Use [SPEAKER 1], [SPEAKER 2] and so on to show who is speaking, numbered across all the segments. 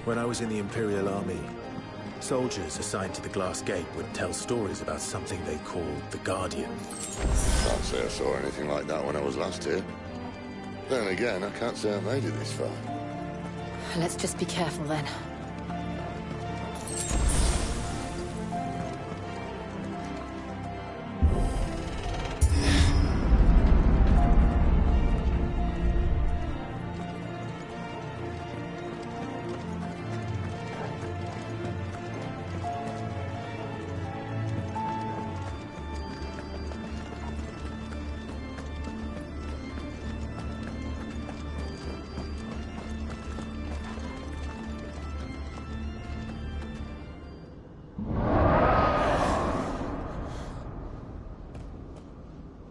[SPEAKER 1] When I was in the Imperial Army, soldiers assigned to the Glass Gate would tell stories about something they called the Guardian.
[SPEAKER 2] Can't say I saw anything like that when I was last here. Then again, I can't say I made it this far.
[SPEAKER 3] Let's just be careful then.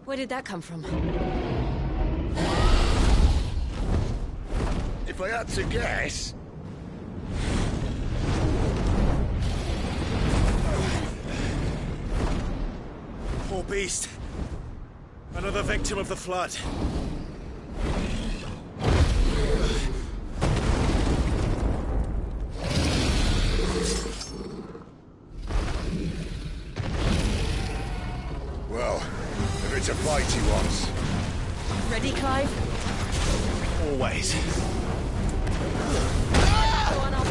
[SPEAKER 3] Where did that come from?
[SPEAKER 2] If I had to guess...
[SPEAKER 1] Poor beast. Another victim of the Flood.
[SPEAKER 2] Well, if it's a fight he wants.
[SPEAKER 3] Ready, Clive?
[SPEAKER 1] Always.
[SPEAKER 3] Go on off.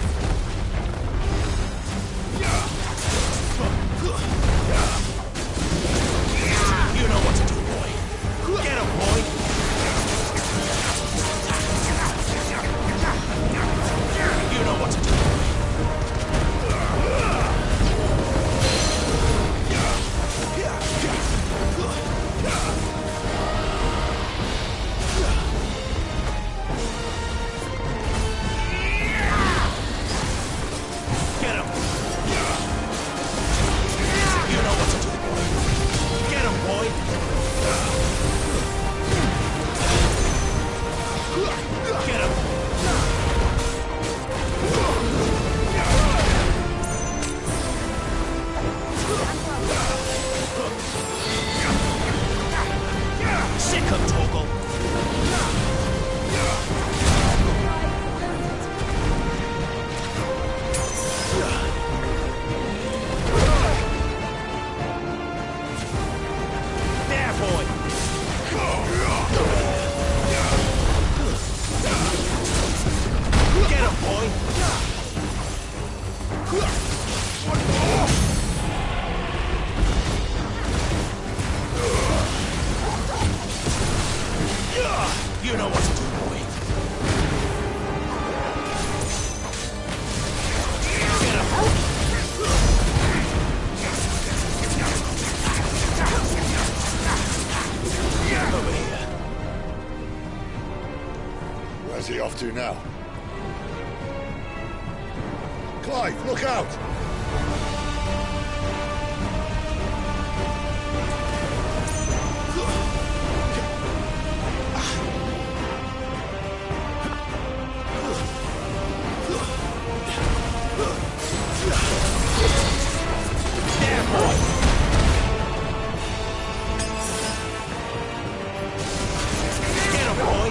[SPEAKER 1] You know what to do, boy. Get him, boy. You know what to do, boy. Get him. You know what to do, boy. Get him, boy. Get him. Sick him, Torgal. There, boy. Get him, boy. You know what to do, boy. Get him. Over here.
[SPEAKER 2] Where's he off to now? Clive, look out!
[SPEAKER 1] There, boy. Get him, boy.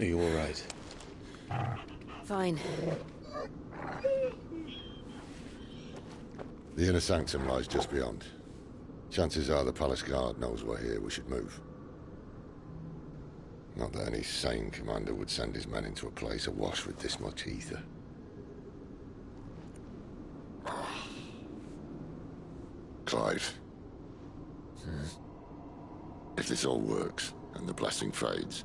[SPEAKER 1] Are you all right?
[SPEAKER 3] Fine.
[SPEAKER 2] The inner sanctum lies just beyond. Chances are the palace guard knows we're here. We should move. Not that any sane commander would send his men into a place awash with this much ether. Clive. If this all works, and the blessing fades,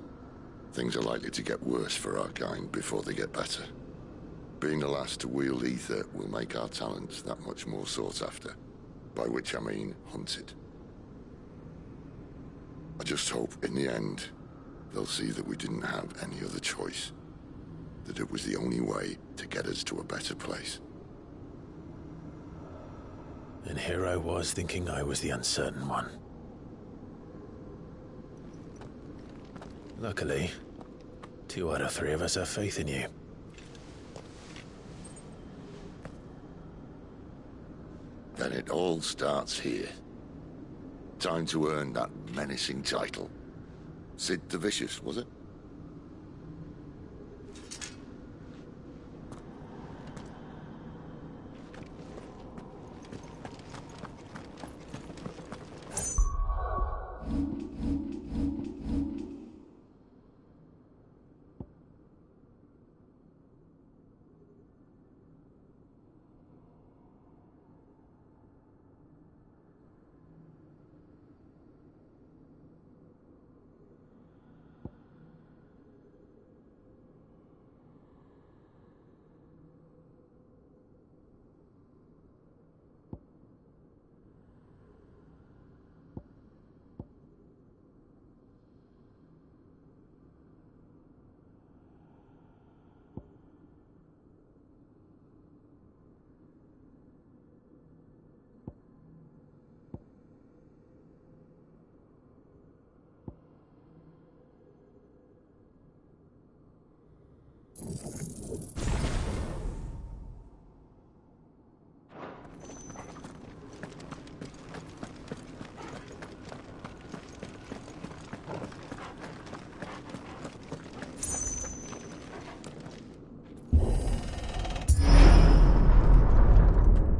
[SPEAKER 2] things are likely to get worse for our kind before they get better. Being the last to wield ether will make our talents that much more sought after. By which I mean hunted. I just hope, in the end, they'll see that we didn't have any other choice. That it was the only way to get us to a better place.
[SPEAKER 1] And here I was thinking I was the uncertain one. Luckily, 2 out of 3 of us have faith in you.
[SPEAKER 2] Then it all starts here. Time to earn that menacing title. Sid the Vicious, was it?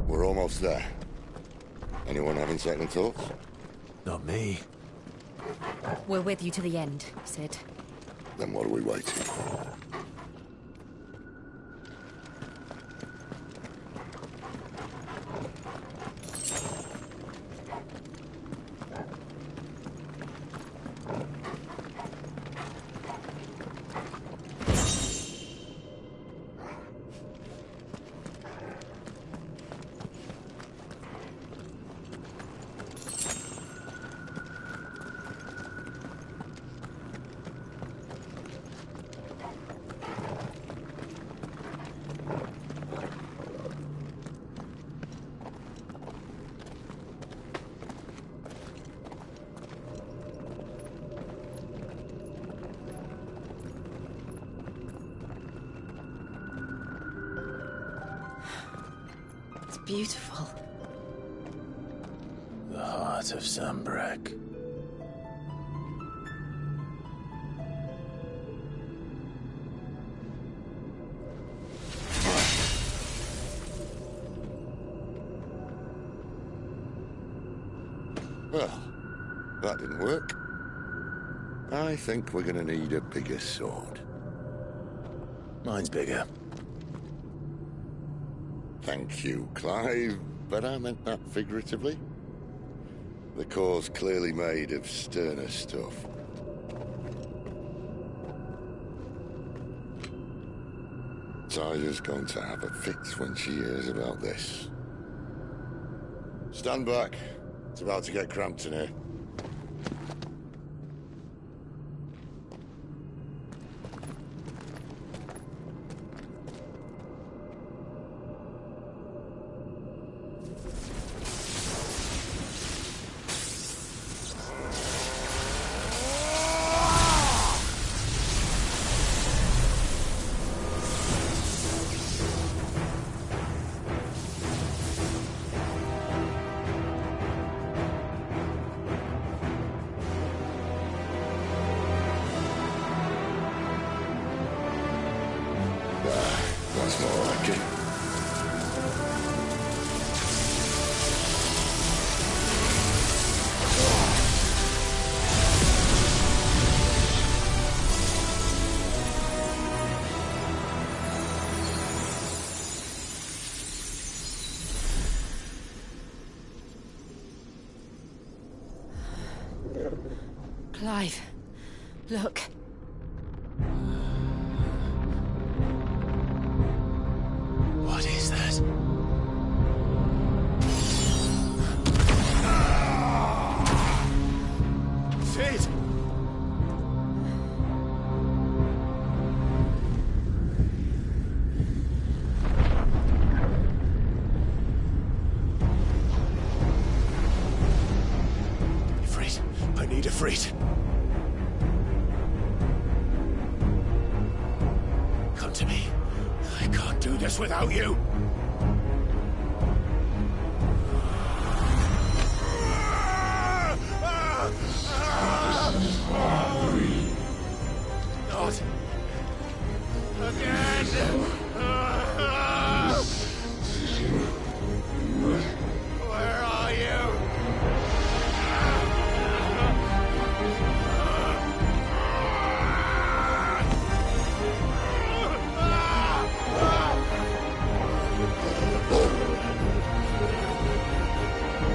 [SPEAKER 2] We're almost there. Anyone having second thoughts?
[SPEAKER 1] Not me.
[SPEAKER 3] We're with you to the end, Sid.
[SPEAKER 2] Then what are we waiting for?
[SPEAKER 3] Beautiful.
[SPEAKER 1] The heart of Sambrek.
[SPEAKER 2] Well, that didn't work. I think we're gonna need a bigger sword.
[SPEAKER 1] Mine's bigger.
[SPEAKER 2] Thank you, Clive, but I meant that figuratively. The core's clearly made of sterner stuff. Tyler's going to have a fit when she hears about this. Stand back. It's about to get cramped in here.
[SPEAKER 3] Alive. Look.
[SPEAKER 1] What is that? Sid! Ifrit, I need Ifrit. Come to me. I can't do this without you. Not again. Where are you?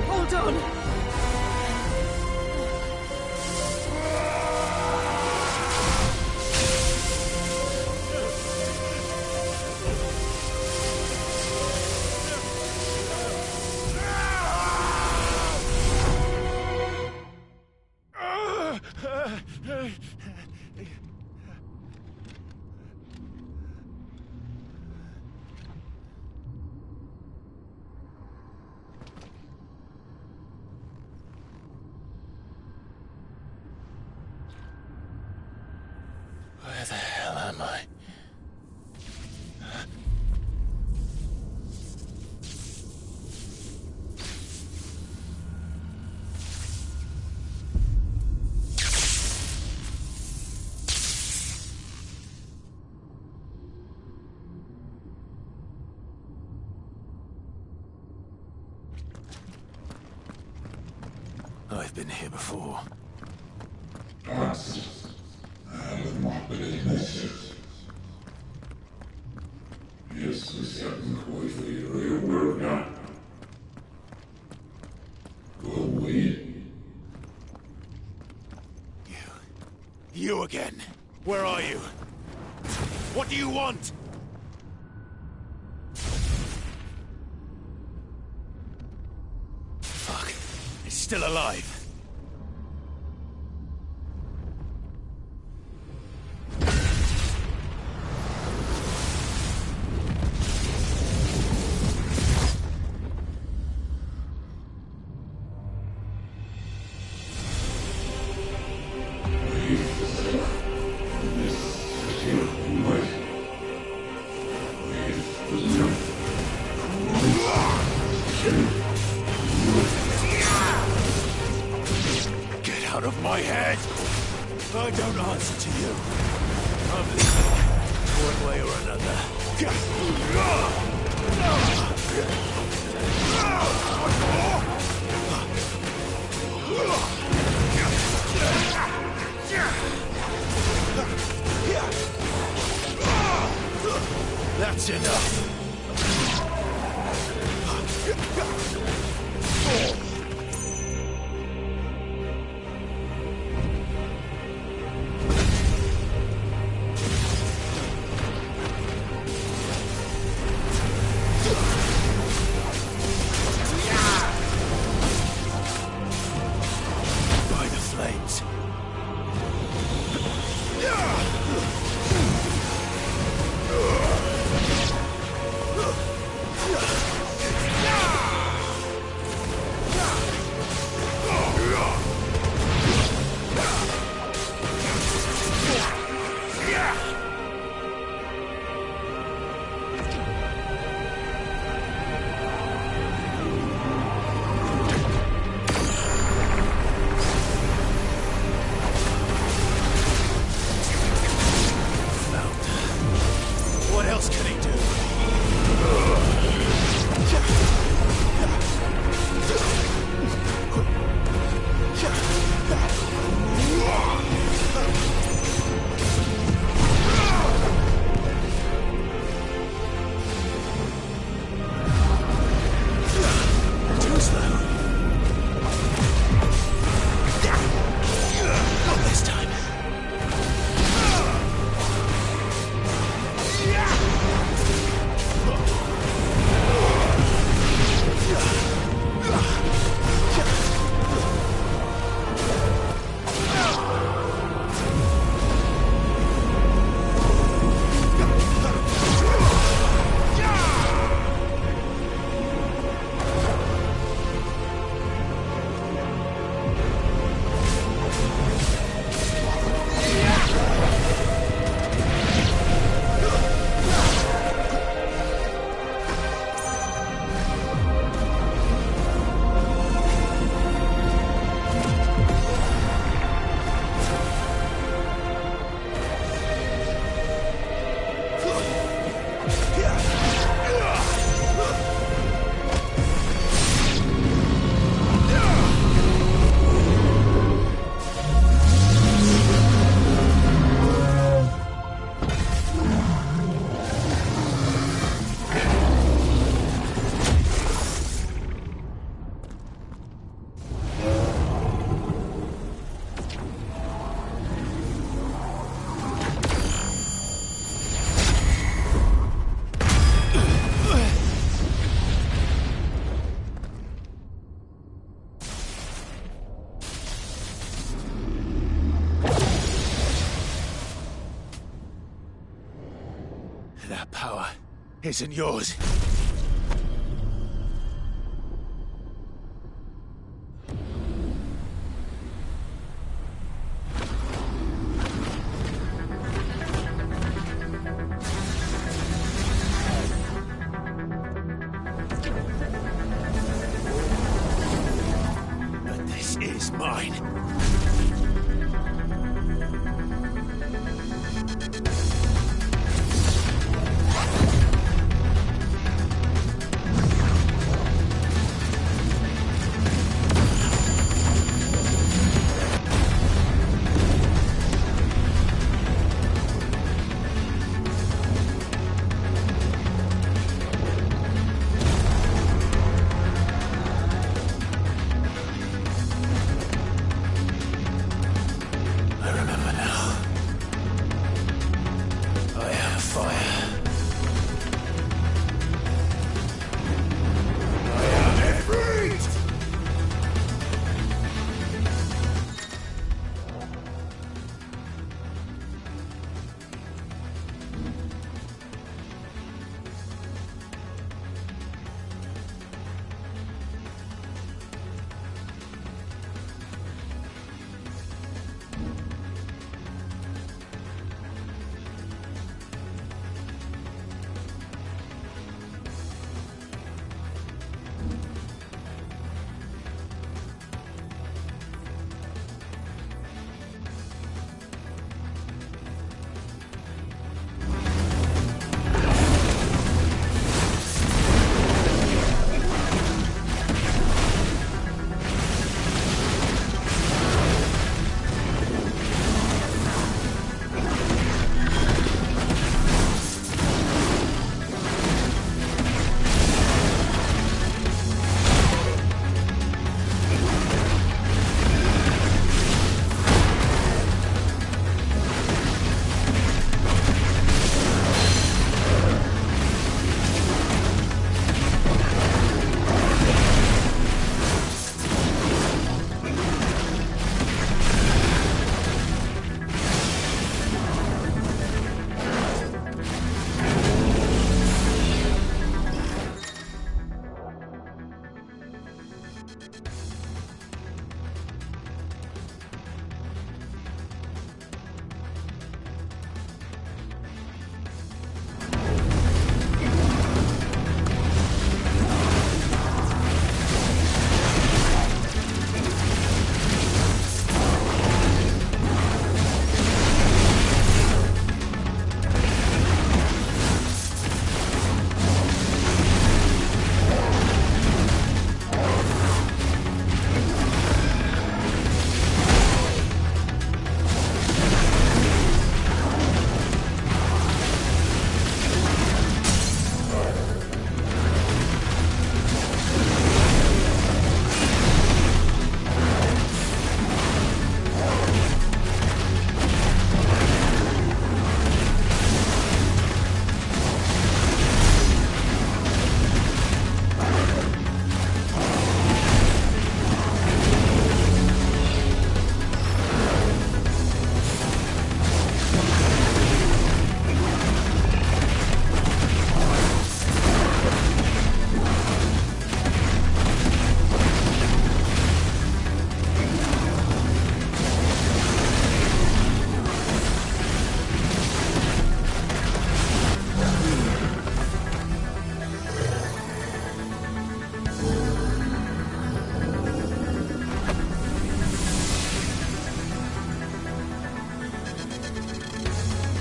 [SPEAKER 3] Hold on.
[SPEAKER 1] Where the hell am I? I've been here before. You again. Where are you? What do you want? Fuck. It's still alive. Get out of my head! I don't answer to you. I'm leaving, one way or another. That's enough. isn't yours. But this is mine. I remember now. I am fire. I am afraid!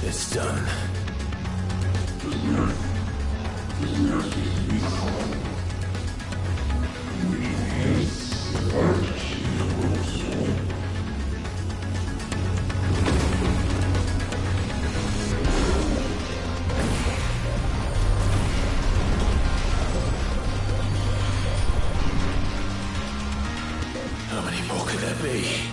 [SPEAKER 1] It's done. How many more could there be?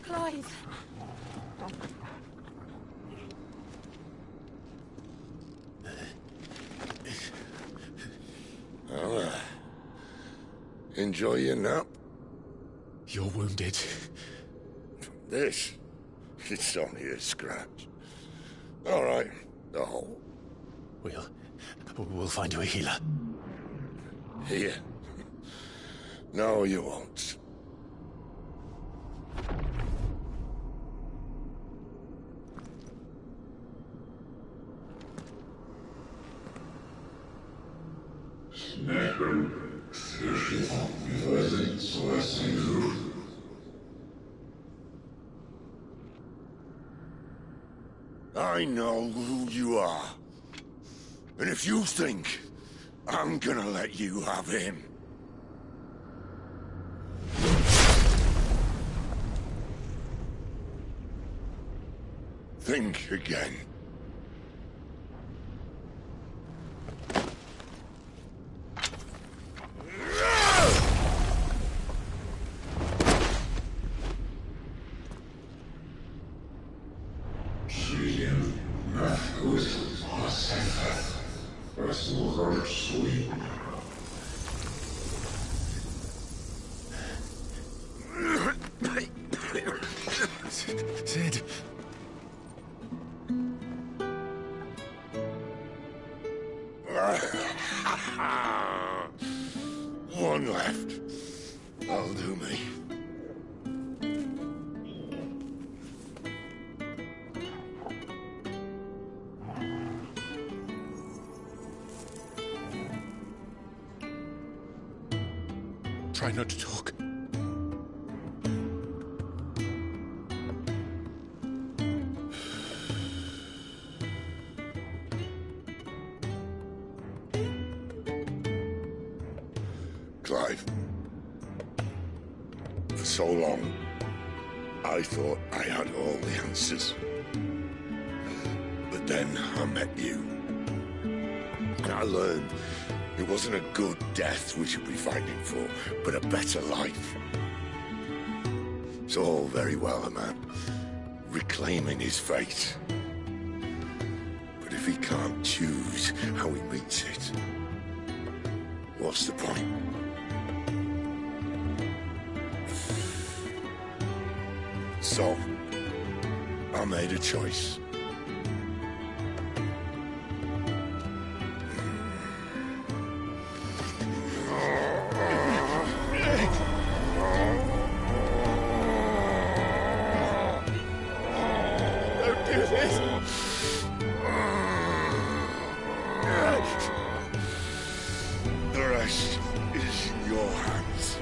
[SPEAKER 3] Clive!
[SPEAKER 2] Well, enjoy your nap.
[SPEAKER 1] You're wounded.
[SPEAKER 2] This? It's only a scratch. All right, the hole.
[SPEAKER 1] We'll find you a healer.
[SPEAKER 2] Here. No, you won't. I know who you are. And if you think I'm gonna let you have him... think again.
[SPEAKER 1] Sid.
[SPEAKER 2] One left. That'll do me.
[SPEAKER 1] Try not to talk.
[SPEAKER 2] Clive. For so long, I thought I had all the answers. But then I met you. And I learned it wasn't a good death we should be fighting for, but a better life. It's all very well, a man reclaiming his fate. But if he can't choose how he meets it, what's the point? So, I made a choice.
[SPEAKER 1] Don't do this!
[SPEAKER 2] The rest is in your hands.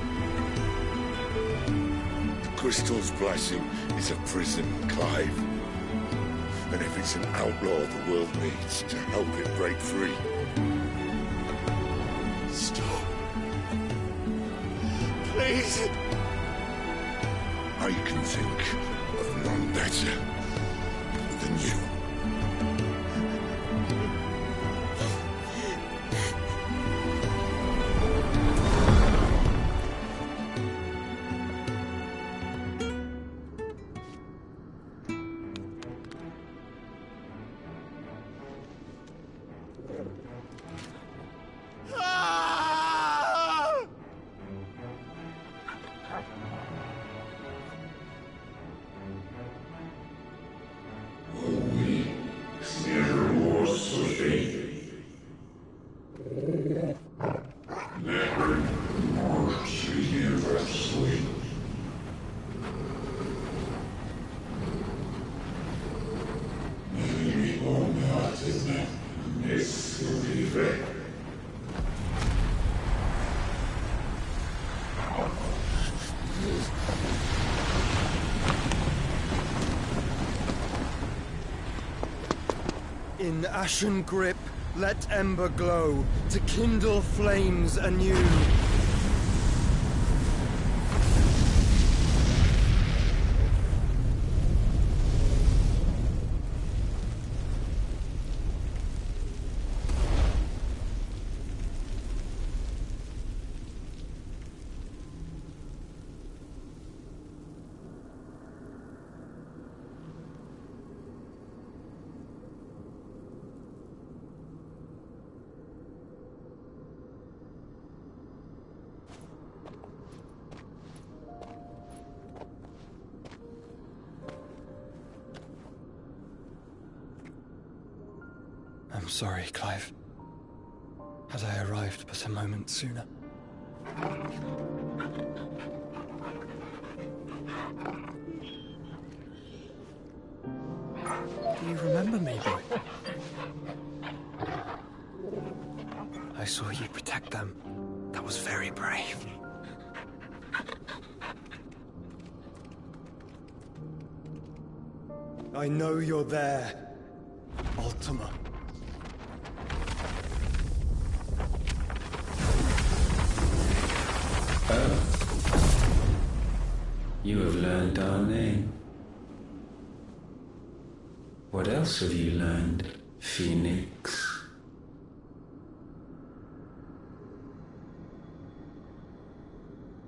[SPEAKER 2] The Crystal's blessing is a prison, Clive. And if it's an outlaw the world needs to help it break free.
[SPEAKER 1] Stop. Please.
[SPEAKER 2] I can think of none better than you.
[SPEAKER 4] In ashen grip, let ember glow, to kindle flames anew. I'm sorry, Clive. Had I arrived but a moment sooner. Do you remember me, boy? I saw you protect them. That was very brave. I know you're there, Ultima.
[SPEAKER 5] You have learned our name. What else have you learned, Phoenix?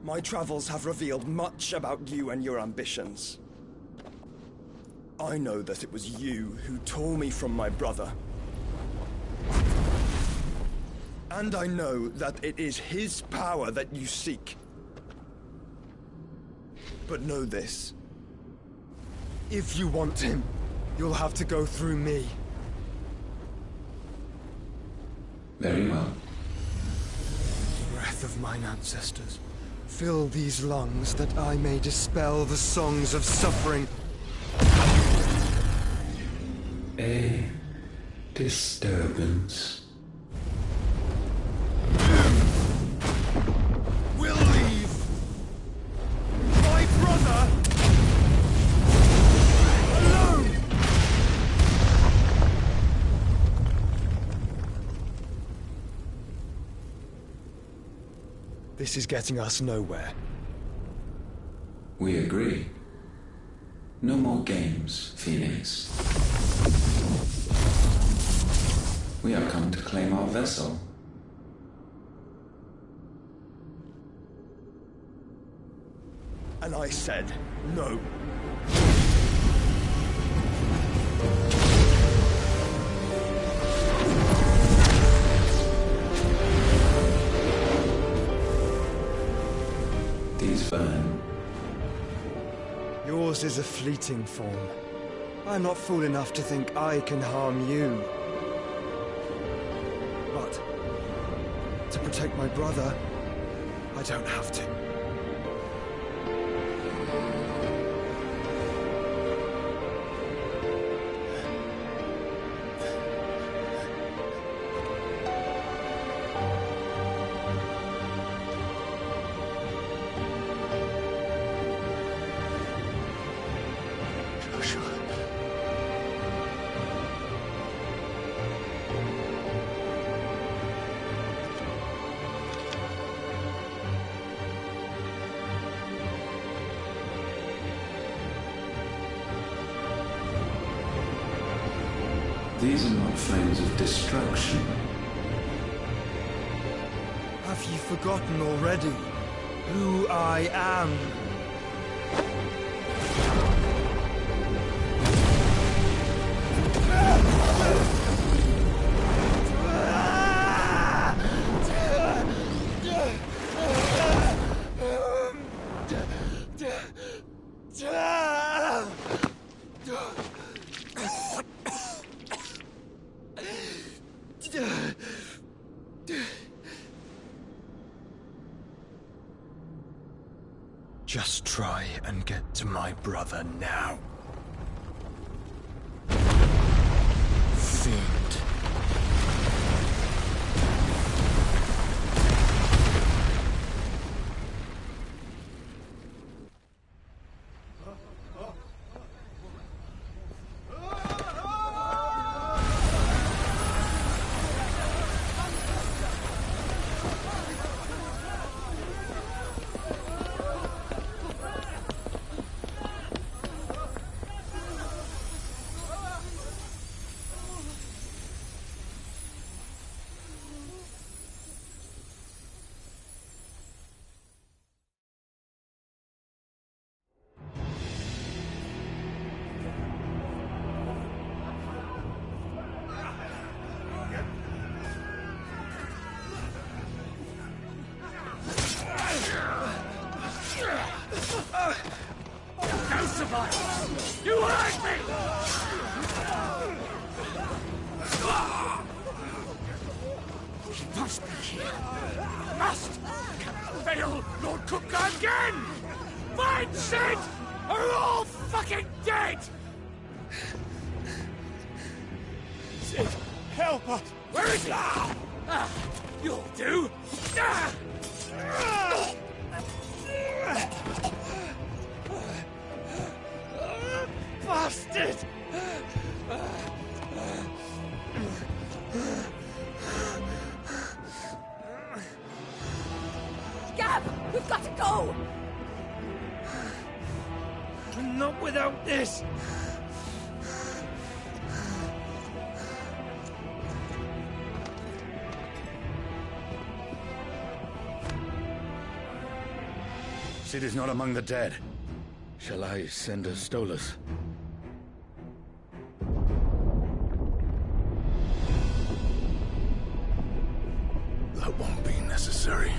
[SPEAKER 4] My travels have revealed much about you and your ambitions. I know that it was you who tore me from my brother. And I know that it is his power that you seek. But know this. If you want him, you'll have to go through me.
[SPEAKER 5] Very well.
[SPEAKER 4] Breath of mine ancestors, fill these lungs that I may dispel the songs of suffering.
[SPEAKER 5] A disturbance.
[SPEAKER 4] We'll leave. My brother alone. This is getting us nowhere.
[SPEAKER 5] We agree. No more games, Phoenix. We have come to claim our vessel.
[SPEAKER 4] And I said no.
[SPEAKER 5] These burn.
[SPEAKER 4] Yours is a fleeting form. I'm not fool enough to think I can harm you. But to protect my brother, I don't have to.
[SPEAKER 5] These are not flames of destruction.
[SPEAKER 4] Have you forgotten already who I am? Just try and get to my brother now. Fiend.
[SPEAKER 1] violence! You hurt me! He must be here. Must! Cannot fail Lord Cookgar again! Find Sid! Or we're all fucking dead! Sid, help us! Where is he? You'll do! Bastard!
[SPEAKER 3] Gab! We've got to go!
[SPEAKER 1] Not without this!
[SPEAKER 6] Sid is not among the dead. Shall I send a Stolas?
[SPEAKER 1] That won't be necessary.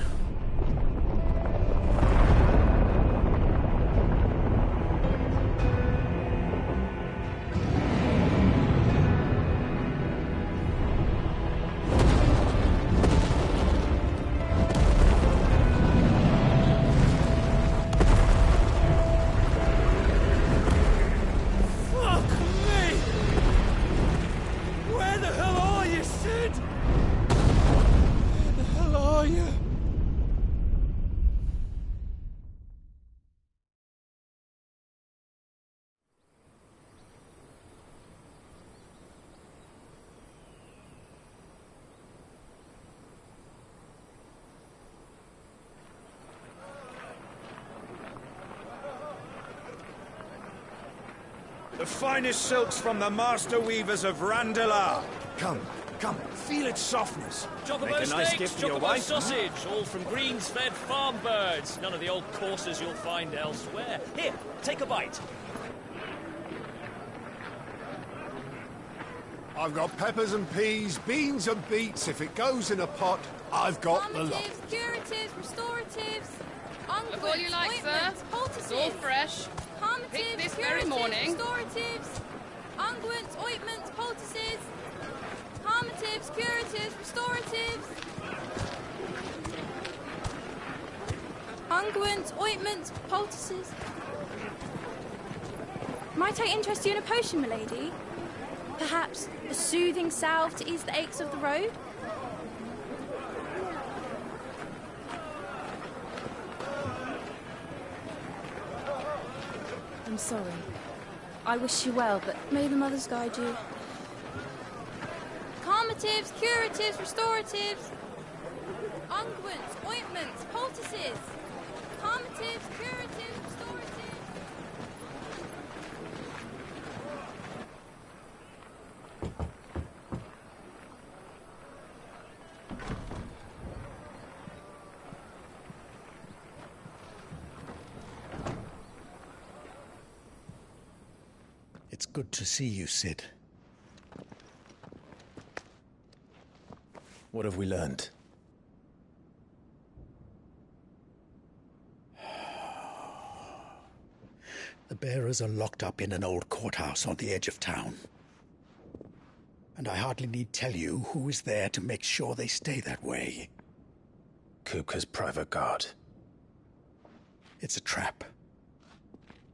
[SPEAKER 7] The finest silks from the master weavers of Randalar.
[SPEAKER 1] Come, feel its softness.
[SPEAKER 7] Make a
[SPEAKER 8] Chocobo
[SPEAKER 7] nice
[SPEAKER 8] steaks,
[SPEAKER 7] gift for your
[SPEAKER 8] chocobo
[SPEAKER 7] wife.
[SPEAKER 8] sausage, all from greens-fed farm birds. None of the old courses you'll find elsewhere. Here, take a bite.
[SPEAKER 9] I've got peppers and peas, beans and beets. If it goes in a pot, I've got the lot.
[SPEAKER 3] Calmatives, curatives, restoratives,
[SPEAKER 10] Look all you like, sir.
[SPEAKER 3] ointments, poultices.
[SPEAKER 10] It's all fresh.
[SPEAKER 3] Calmatives,
[SPEAKER 10] Picked this
[SPEAKER 3] curatives,
[SPEAKER 10] very morning.
[SPEAKER 3] restoratives, unguents, ointments, poultices. Calmatives, curatives, restoratives. Unguents, ointments, poultices. Might I interest you in a potion, milady? Perhaps a soothing salve to ease the aches of the road? I'm sorry. I wish you well, but may the mothers guide you. Calmatives, curatives, restoratives. Unguents, ointments, poultices. Calmatives, curatives, restoratives.
[SPEAKER 6] It's good to see you, Sid.
[SPEAKER 1] What have we learned?
[SPEAKER 6] The bearers are locked up in an old courthouse on the edge of town. And I hardly need tell you who is there to make sure they stay that way.
[SPEAKER 1] Kupka's private guard.
[SPEAKER 6] It's a trap.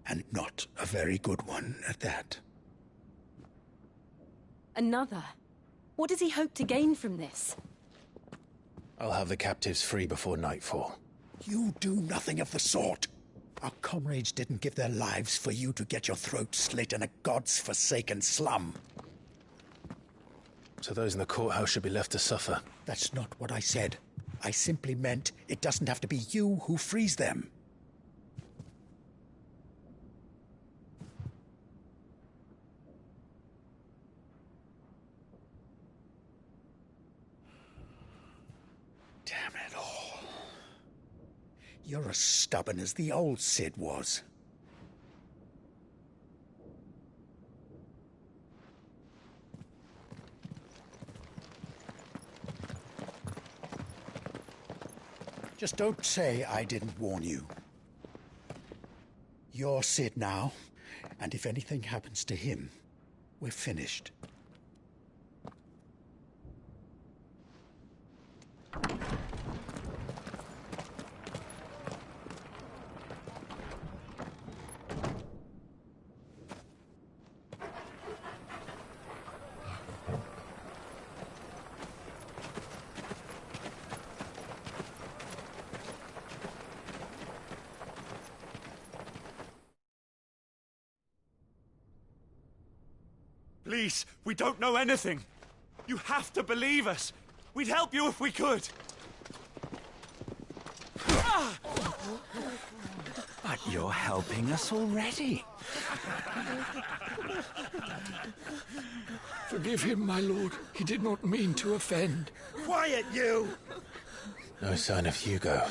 [SPEAKER 6] And not a very good one at that.
[SPEAKER 3] Another? What does he hope to gain from this?
[SPEAKER 1] I'll have the captives free before nightfall.
[SPEAKER 6] You do nothing of the sort. Our comrades didn't give their lives for you to get your throat slit in a god's forsaken slum.
[SPEAKER 1] So those in the courthouse should be left to suffer.
[SPEAKER 6] That's not what I said. I simply meant it doesn't have to be you who frees them. Damn it all. You're as stubborn as the old Sid was. Just don't say I didn't warn you. You're Sid now, And if anything happens to him, we're finished.
[SPEAKER 1] Please, we don't know anything. You have to believe us. We'd help you if we could.
[SPEAKER 11] But you're helping us already.
[SPEAKER 12] Forgive him, my lord. He did not mean to offend.
[SPEAKER 7] Quiet, you!
[SPEAKER 5] No sign of Hugo.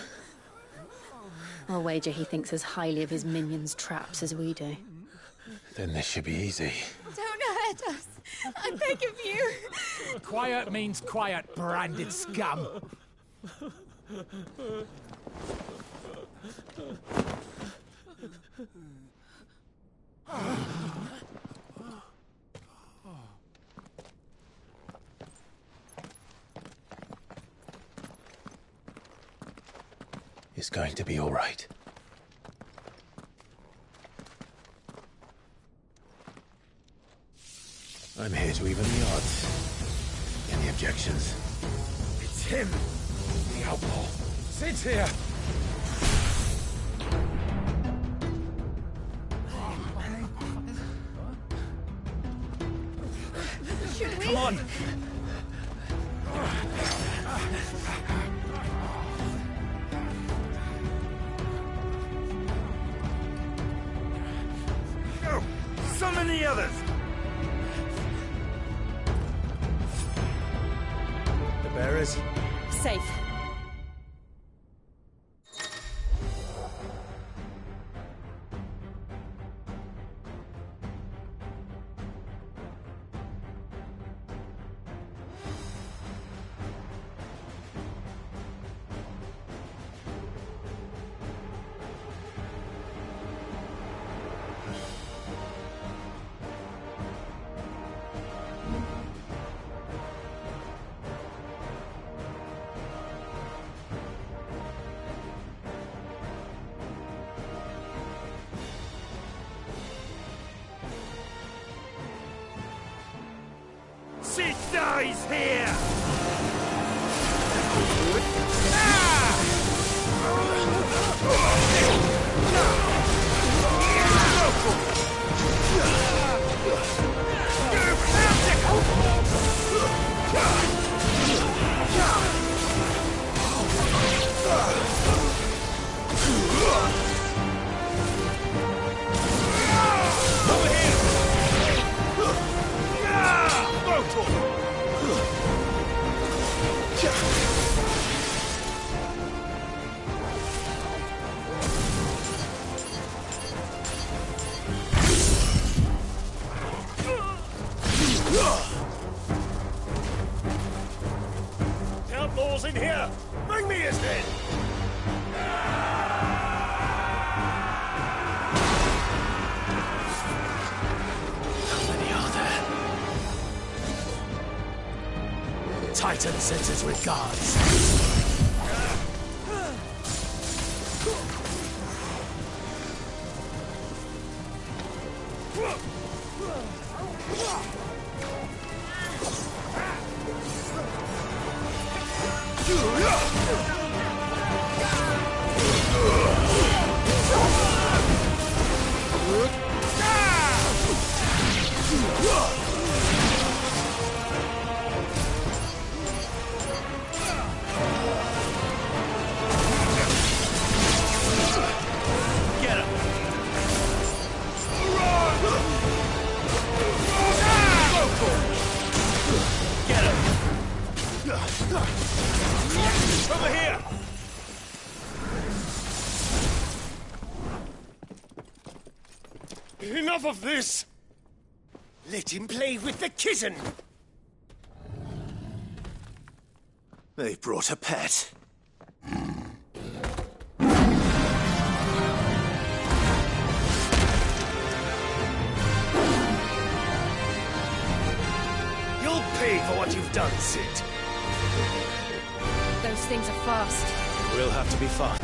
[SPEAKER 13] I'll wager he thinks as highly of his minions' traps as we do.
[SPEAKER 5] Then this should be easy.
[SPEAKER 3] Don't hurt us. I beg of you.
[SPEAKER 1] Quiet means quiet, branded scum.
[SPEAKER 5] It's going to be all right. I'm here to even the odds. Any objections?
[SPEAKER 1] It's him, the outlaw. Sit here.
[SPEAKER 3] Should we?
[SPEAKER 1] Come on.
[SPEAKER 7] Go! Summon the others!
[SPEAKER 4] The bearers?
[SPEAKER 13] Safe.
[SPEAKER 7] Sid dies here!
[SPEAKER 1] Outlaws in here! Bring me his head!
[SPEAKER 5] How many are there?
[SPEAKER 1] Titan sends his regards. Over here! Enough of this! Let him play with the kitten! They brought a pet.
[SPEAKER 7] pay for what you've done, Sid.
[SPEAKER 3] Those things are fast.
[SPEAKER 7] We'll have to be fast.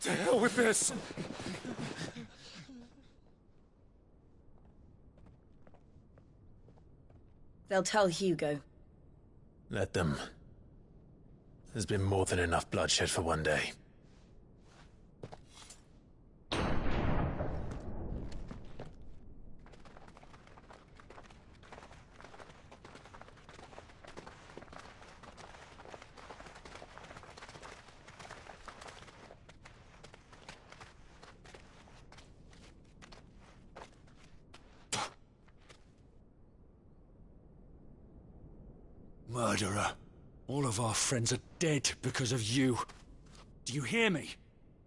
[SPEAKER 1] To hell with this!
[SPEAKER 14] They'll tell Hugo.
[SPEAKER 15] Let them. There's been more than enough bloodshed for one day.
[SPEAKER 1] Murderer. All of our friends are dead because of you. Do you hear me?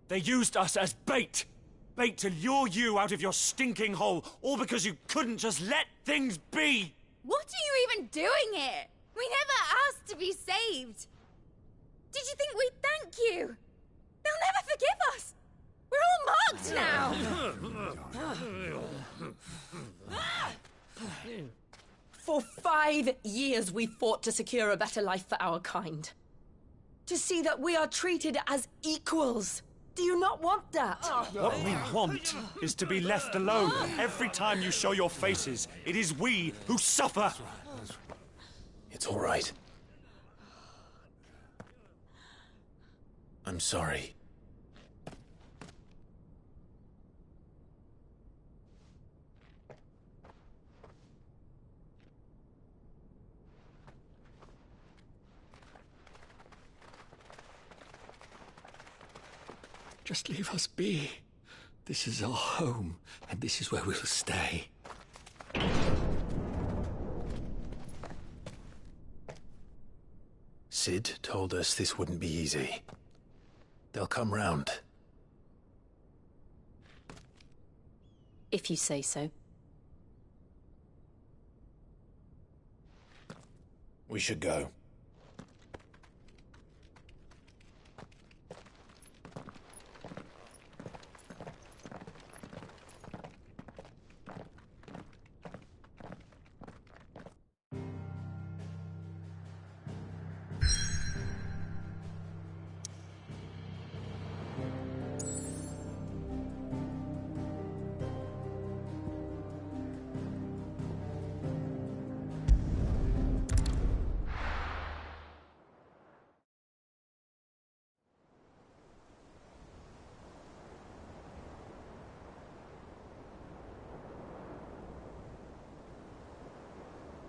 [SPEAKER 1] They used us as bait. Bait to lure you out of your stinking hole, all because you couldn't just let things be.
[SPEAKER 16] What are you even doing here? We never asked to be saved. Did you think we'd thank you? They'll never forgive us. We're all marked now.
[SPEAKER 14] For 5 years we fought to secure a better life for our kind. To see that we are treated as equals. Do you not want that?
[SPEAKER 1] What we want is to be left alone. Every time you show your faces, it is we who suffer.
[SPEAKER 15] It's all right. I'm sorry.
[SPEAKER 6] Just leave us be. This is our home, and this is where we'll stay.
[SPEAKER 15] Sid told us this wouldn't be easy. They'll come round.
[SPEAKER 13] If you say so.
[SPEAKER 15] We should go.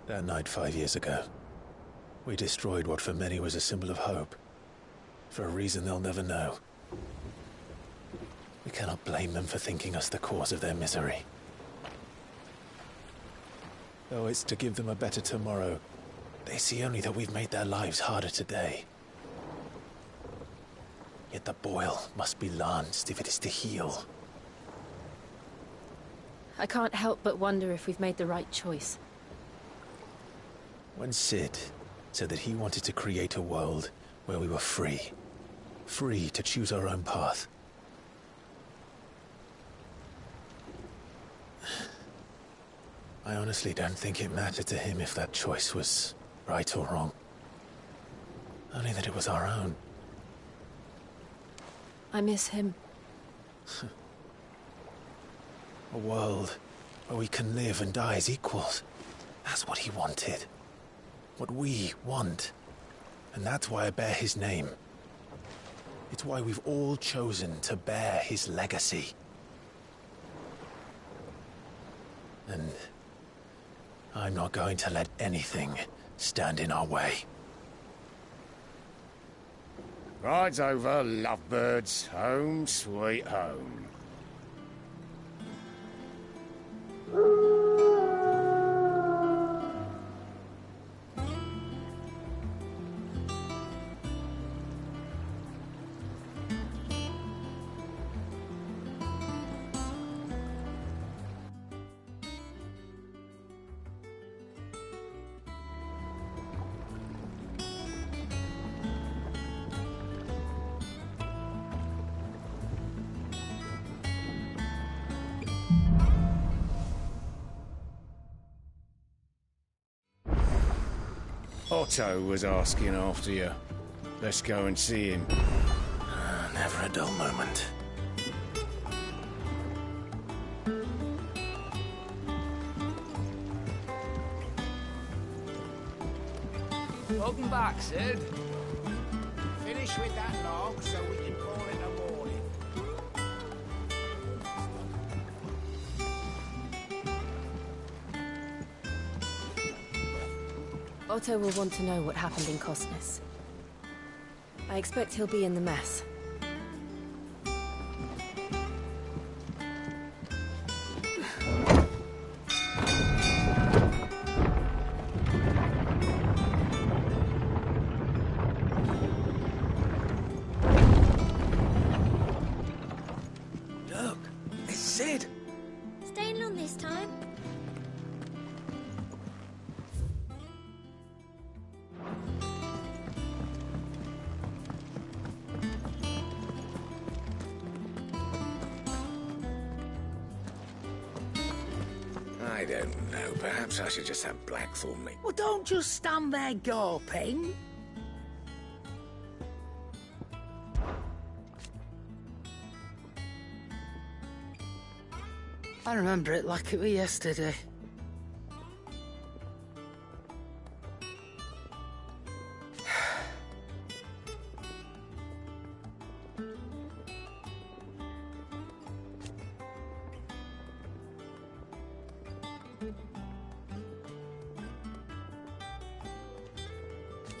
[SPEAKER 15] That night 5 years ago, we destroyed what for many was a symbol of hope. For a reason they'll never know. We cannot blame them for thinking us the cause of their misery. Though it's to give them a better tomorrow, they see only that we've made their lives harder today. Yet the boil must be lanced if it is to heal.
[SPEAKER 13] I can't help but wonder if we've made the right choice.
[SPEAKER 15] When Sid said that he wanted to create a world where we were free. Free to choose our own path. I honestly don't think it mattered to him if that choice was right or wrong. Only that it was our own.
[SPEAKER 13] I miss him.
[SPEAKER 15] A world where we can live and die as equals. That's what he wanted. What we want. And that's why I bear his name. It's why we've all chosen to bear his legacy. And I'm not going to let anything stand in our way.
[SPEAKER 17] Rides over, lovebirds. Home, sweet home. Otto was asking after you. Let's go and see him.
[SPEAKER 15] Never a dull moment.
[SPEAKER 18] Welcome back, Sid. Finish with that log so we can call it a morning.
[SPEAKER 13] Otto will want to know what happened in Costness. I expect he'll be in the mess.
[SPEAKER 6] Look, it's Sid.
[SPEAKER 16] Staying on this time?
[SPEAKER 18] I don't know. Perhaps I should just have Blackthorn me.
[SPEAKER 19] Well, don't just stand there gawping. I remember it like it was yesterday.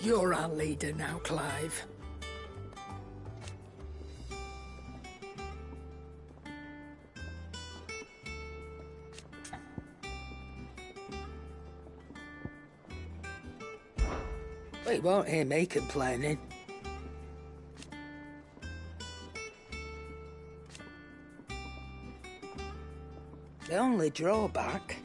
[SPEAKER 19] You're our leader now, Clive. Well, you won't hear me complaining. The only drawback...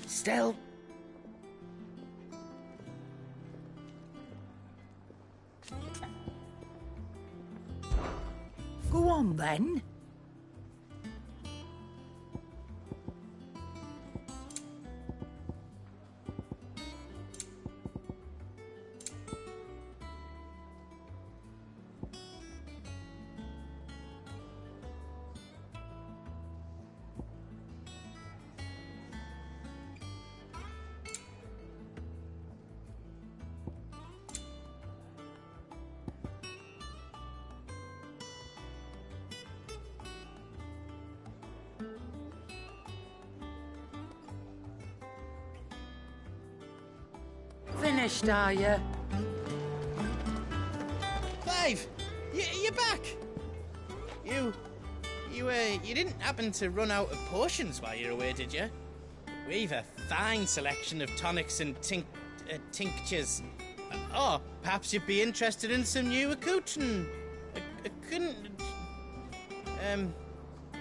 [SPEAKER 19] Still... Go on, then. finished, are you?
[SPEAKER 20] Clive! You're back! You didn't happen to run out of potions while you're away, did you? We've a fine selection of tonics and tinctures. Or perhaps you'd be interested in some new accoutrement.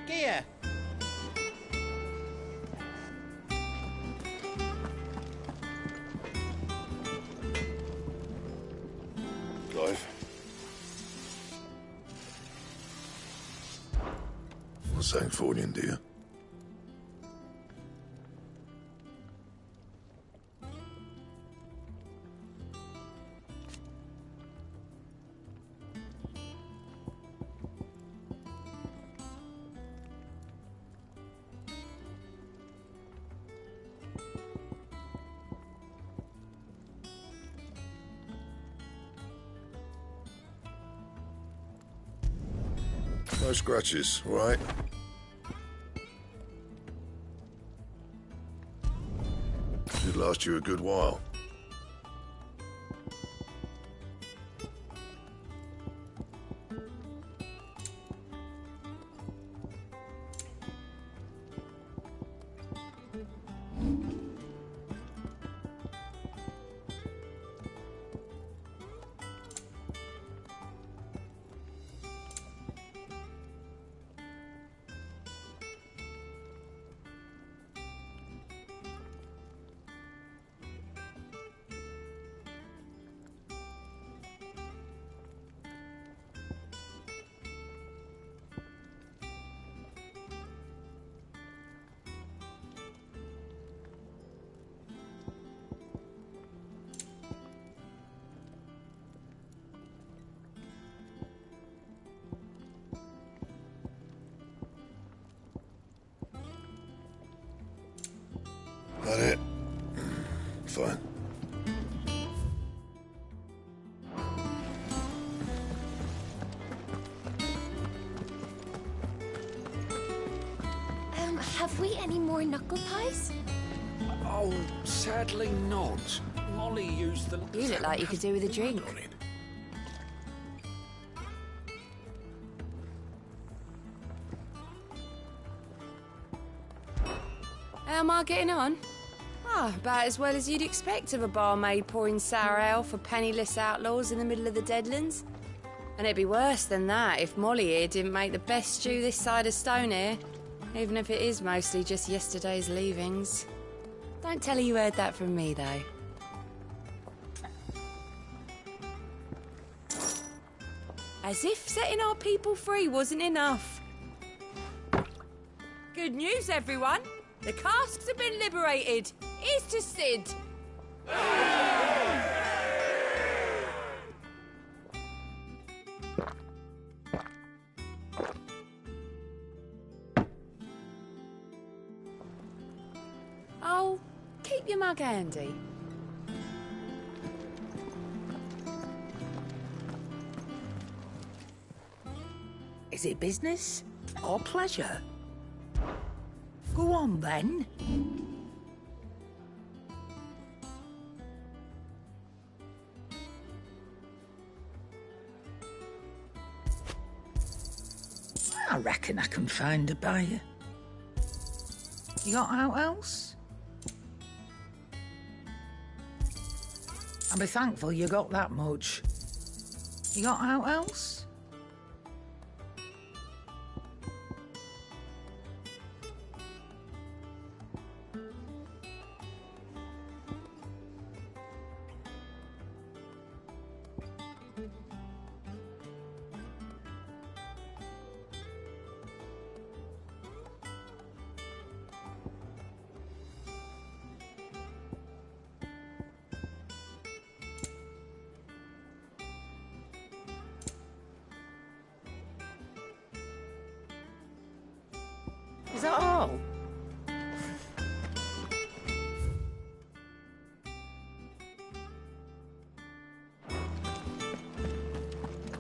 [SPEAKER 20] Gear.
[SPEAKER 2] Clive. What's Sancfordian, dear? No scratches, all right? Should last you a good while. That it? Fine.
[SPEAKER 16] Have we any more knuckle pies?
[SPEAKER 12] Oh, sadly not. Molly used the...
[SPEAKER 13] You look like you could do with a drink. How am I getting on? About as well as you'd expect of a barmaid pouring sour ale for penniless outlaws in the middle of the Deadlands. And it'd be worse than that if Molly here didn't make the best stew this side of Stonehair, even if it is mostly just yesterday's leavings. Don't tell her you heard that from me, though. As if setting our people free wasn't enough. Good news, everyone! The casks have been liberated. Here's to Sid. Oh, keep your mug handy.
[SPEAKER 19] Is it business or pleasure? Go on, then. I reckon I can find a buyer. You got out else? I'll be thankful you got that much. You got out else? Is that all?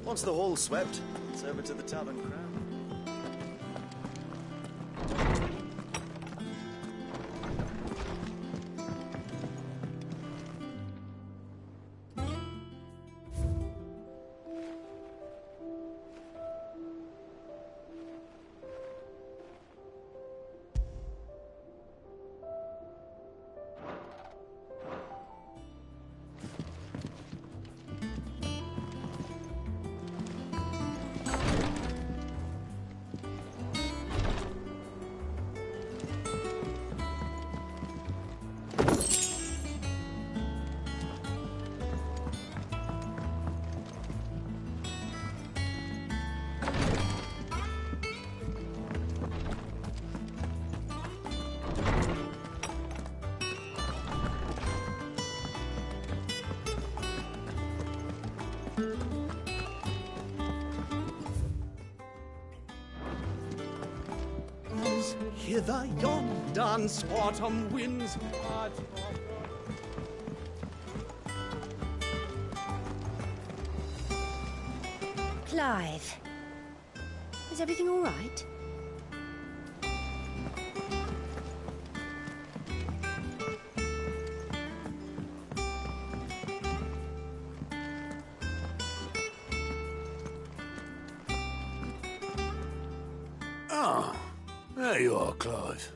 [SPEAKER 21] Once the hall's swept, it's over to the Tavern Crown.
[SPEAKER 8] hither yon dance autumn winds are.
[SPEAKER 22] Clive, is everything all right?
[SPEAKER 23] Ah, there you are, Clive.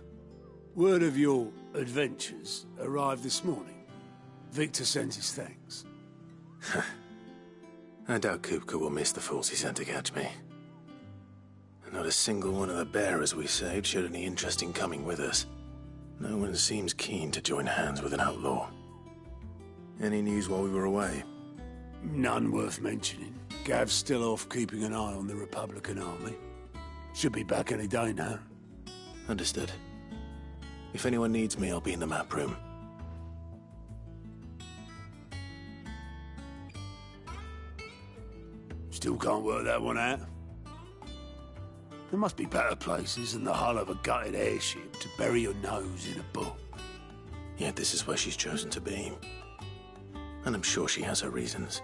[SPEAKER 23] Word of your adventures arrived this morning. Victor sends his thanks.
[SPEAKER 15] I doubt Kupka will miss the fools he sent to catch me. And not a single one of the bearers we saved showed any interest in coming with us. No one seems keen to join hands with an outlaw. Any news while we were away?
[SPEAKER 23] None worth mentioning. Gav's still off keeping an eye on the Republican army. Should be back any day now.
[SPEAKER 15] Understood. If anyone needs me, I'll be in the map room.
[SPEAKER 23] Still can't work that one out. There must be better places than the hull of a gutted airship to bury your nose in a book.
[SPEAKER 15] Yet this is where she's chosen to be. And I'm sure she has her reasons.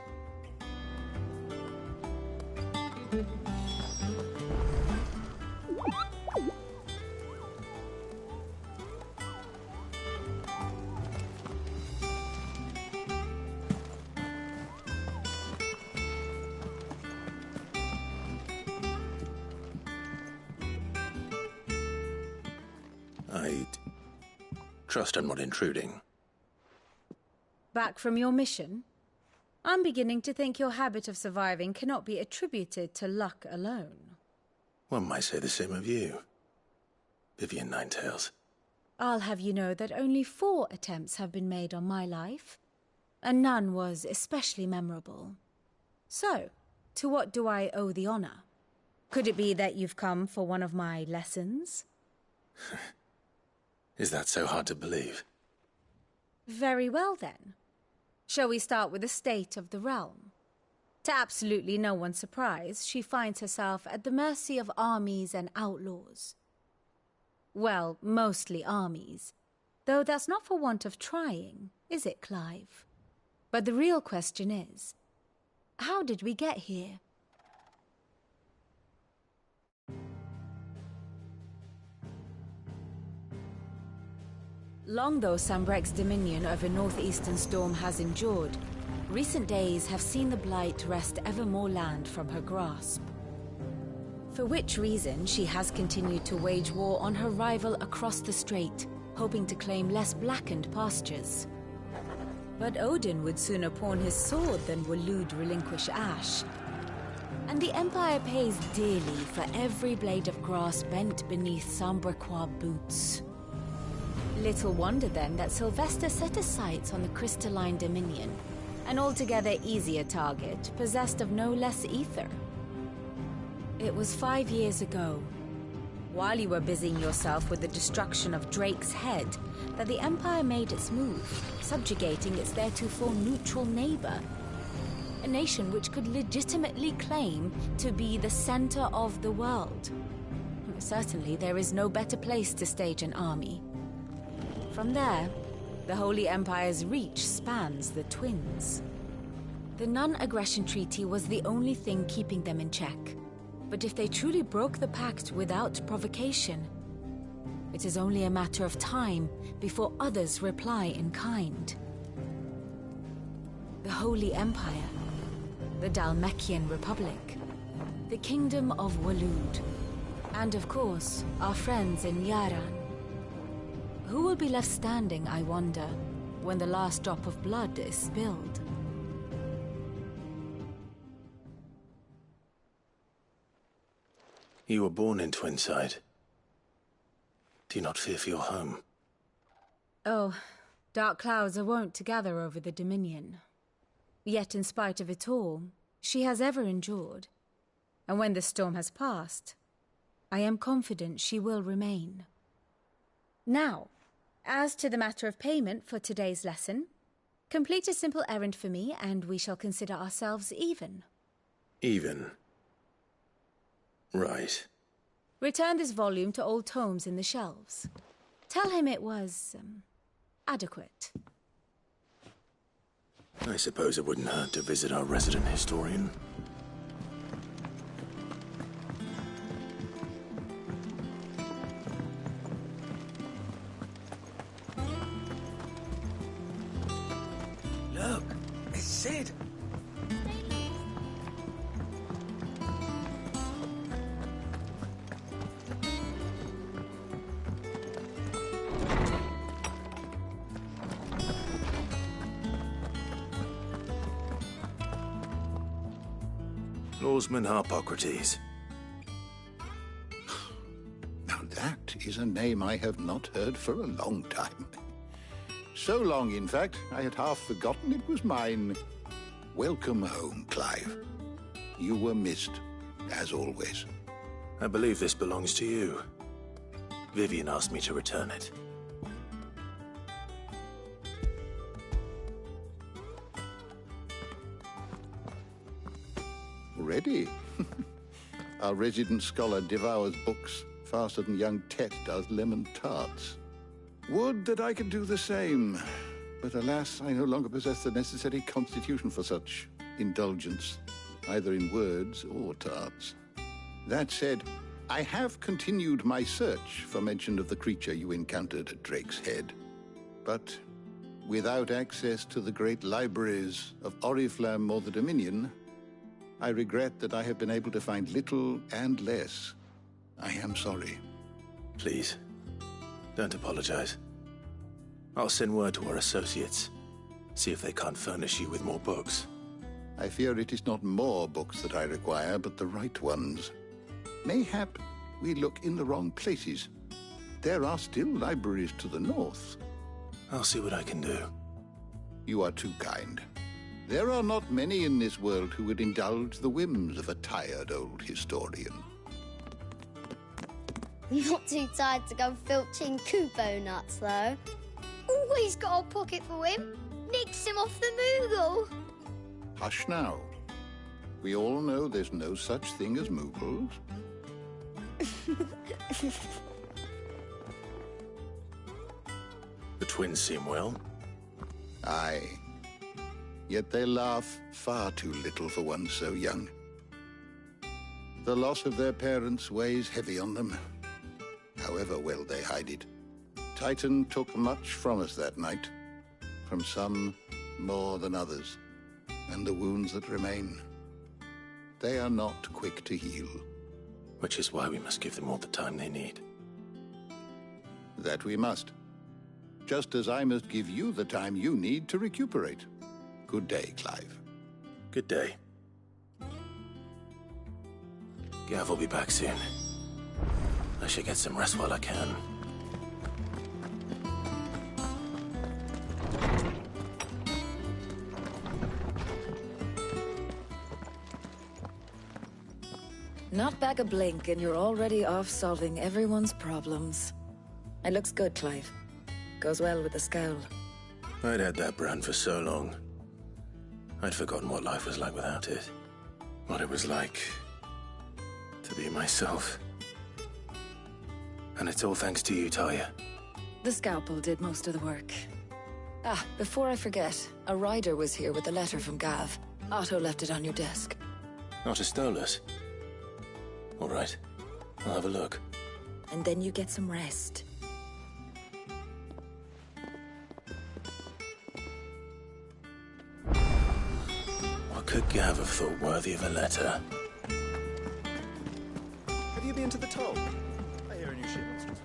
[SPEAKER 15] I trust I'm not intruding.
[SPEAKER 22] Back from your mission? I'm beginning to think your habit of surviving cannot be attributed to luck alone.
[SPEAKER 15] One might say the same of you, Vivian Ninetails.
[SPEAKER 22] I'll have you know that only 4 attempts have been made on my life, and none was especially memorable. So, to what do I owe the honor? Could it be that you've come for one of my lessons?
[SPEAKER 15] Is that so hard to believe?
[SPEAKER 22] Very well, then. Shall we start with the state of the realm? To absolutely no one's surprise, she finds herself at the mercy of armies and outlaws. Well, mostly armies. Though that's not for want of trying, is it, Clive? But the real question is, how did we get here? Long though Sambrek's dominion over northeastern Storm has endured, recent days have seen the Blight wrest ever more land from her grasp. For which reason she has continued to wage war on her rival across the strait, hoping to claim less blackened pastures. But Odin would sooner pawn his sword than Waloed relinquish Ash. And the Empire pays dearly for every blade of grass bent beneath Sambrequois boots. Little wonder then that Sylvester set his sights on the crystalline dominion, an altogether easier target, possessed of no less ether. It was 5 years ago, while you were busying yourself with the destruction of Drake's head, that the Empire made its move, subjugating its theretofore neutral neighbor. A nation which could legitimately claim to be the center of the world. Certainly there is no better place to stage an army. From there, the Holy Empire's reach spans the Twins. The non-aggression treaty was the only thing keeping them in check. But if they truly broke the pact without provocation, it is only a matter of time before others reply in kind. The Holy Empire, the Dhalmekian Republic, the Kingdom of Waloed, and of course, our friends in Yaran. Who will be left standing, I wonder, when the last drop of blood is spilled?
[SPEAKER 15] You were born in Twinside. Do you not fear for your home?
[SPEAKER 22] Oh, dark clouds are wont to gather over the Dominion. Yet in spite of it all, she has ever endured. And when the storm has passed, I am confident she will remain. Now, as to the matter of payment for today's lesson, complete a simple errand for me and we shall consider ourselves even.
[SPEAKER 15] Even? Right.
[SPEAKER 22] Return this volume to old tomes in the shelves. Tell him it was, adequate.
[SPEAKER 15] I suppose it wouldn't hurt to visit our resident historian.
[SPEAKER 4] Look, it's Sid.
[SPEAKER 15] Lawsman Harpocrates.
[SPEAKER 9] Now that is a name I have not heard for a long time. So long, in fact, I had half forgotten it was mine. Welcome home, Clive. You were missed, as always.
[SPEAKER 15] I believe this belongs to you. Vivian asked me to return it.
[SPEAKER 9] Already? Our resident scholar devours books faster than young Tet does lemon tarts. Would that I could do the same. But alas, I no longer possess the necessary constitution for such indulgence, either in words or tarts. That said, I have continued my search for mention of the creature you encountered at Drake's Head. But without access to the great libraries of Oriflamme or the Dominion, I regret that I have been able to find little and less. I am sorry.
[SPEAKER 15] Please, don't apologize. I'll send word to our associates. See if they can't furnish you with more books.
[SPEAKER 9] I fear it is not more books that I require, but the right ones. Mayhap we look in the wrong places. There are still libraries to the north.
[SPEAKER 15] I'll see what I can do.
[SPEAKER 9] You are too kind. There are not many in this world who would indulge the whims of a tired old historian.
[SPEAKER 10] Not too tired to go filching Kupo nuts, though. Always got a pocket for him. Nicks him off the Moogle.
[SPEAKER 9] Hush now. We all know there's no such thing as Moogles.
[SPEAKER 15] The twins seem well.
[SPEAKER 9] Aye. Yet they laugh far too little for one so young. The loss of their parents weighs heavy on them, however well they hide it. Titan took much from us that night, from some more than others, and the wounds that remain, they are not quick to heal.
[SPEAKER 15] Which is why we must give them all the time they need.
[SPEAKER 9] That we must. Just as I must give you the time you need to recuperate. Good day, Clive.
[SPEAKER 15] Good day. Gav will be back soon. I should get some rest while I can.
[SPEAKER 22] Not back a blink and you're already off solving everyone's problems. It looks good, Clive. Goes well with the scowl.
[SPEAKER 15] I'd had that brand for so long. I'd forgotten what life was like without it. What it was like to be myself. And it's all thanks to you, Talia.
[SPEAKER 22] The scalpel did most of the work. Ah, before I forget, a rider was here with a letter from Gav. Otto left it on your desk.
[SPEAKER 15] Not a Stolas. All right, I'll have a look.
[SPEAKER 22] And then you get some rest.
[SPEAKER 15] What could Gav have thought worthy of a letter?
[SPEAKER 21] Have you been to the toll? I hear a new shipment.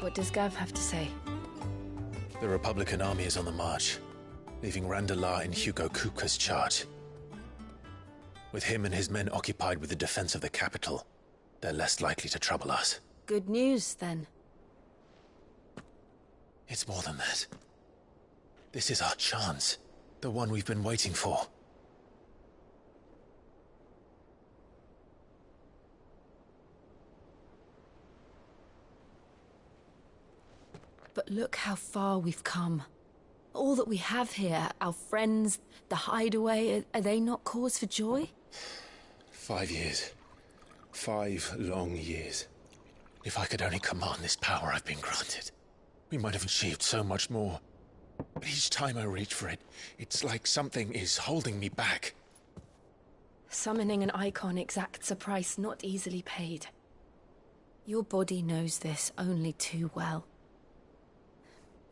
[SPEAKER 13] What does Gav have to say?
[SPEAKER 15] The Republican army is on the march, leaving Randalar in Hugo Kupka's charge. With him and his men occupied with the defense of the capital, they're less likely to trouble us.
[SPEAKER 13] Good news, then.
[SPEAKER 15] It's more than that. This is our chance. The one we've been waiting for.
[SPEAKER 22] But look how far we've come. All that we have here, our friends, the hideaway, are they not cause for joy?
[SPEAKER 15] 5 years. 5 long years. If I could only command this power I've been granted, we might have achieved so much more. But each time I reach for it, it's like something is holding me back.
[SPEAKER 22] Summoning an icon exacts a price not easily paid. Your body knows this only too well.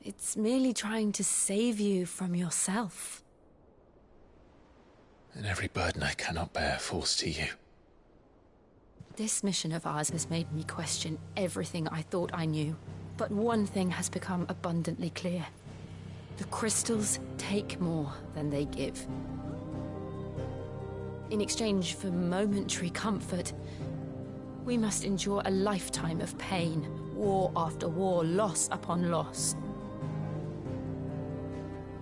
[SPEAKER 22] It's merely trying to save you from yourself.
[SPEAKER 15] And every burden I cannot bear falls to you.
[SPEAKER 22] This mission of ours has made me question everything I thought I knew. But one thing has become abundantly clear. The crystals take more than they give. In exchange for momentary comfort, we must endure a lifetime of pain, war after war, loss upon loss.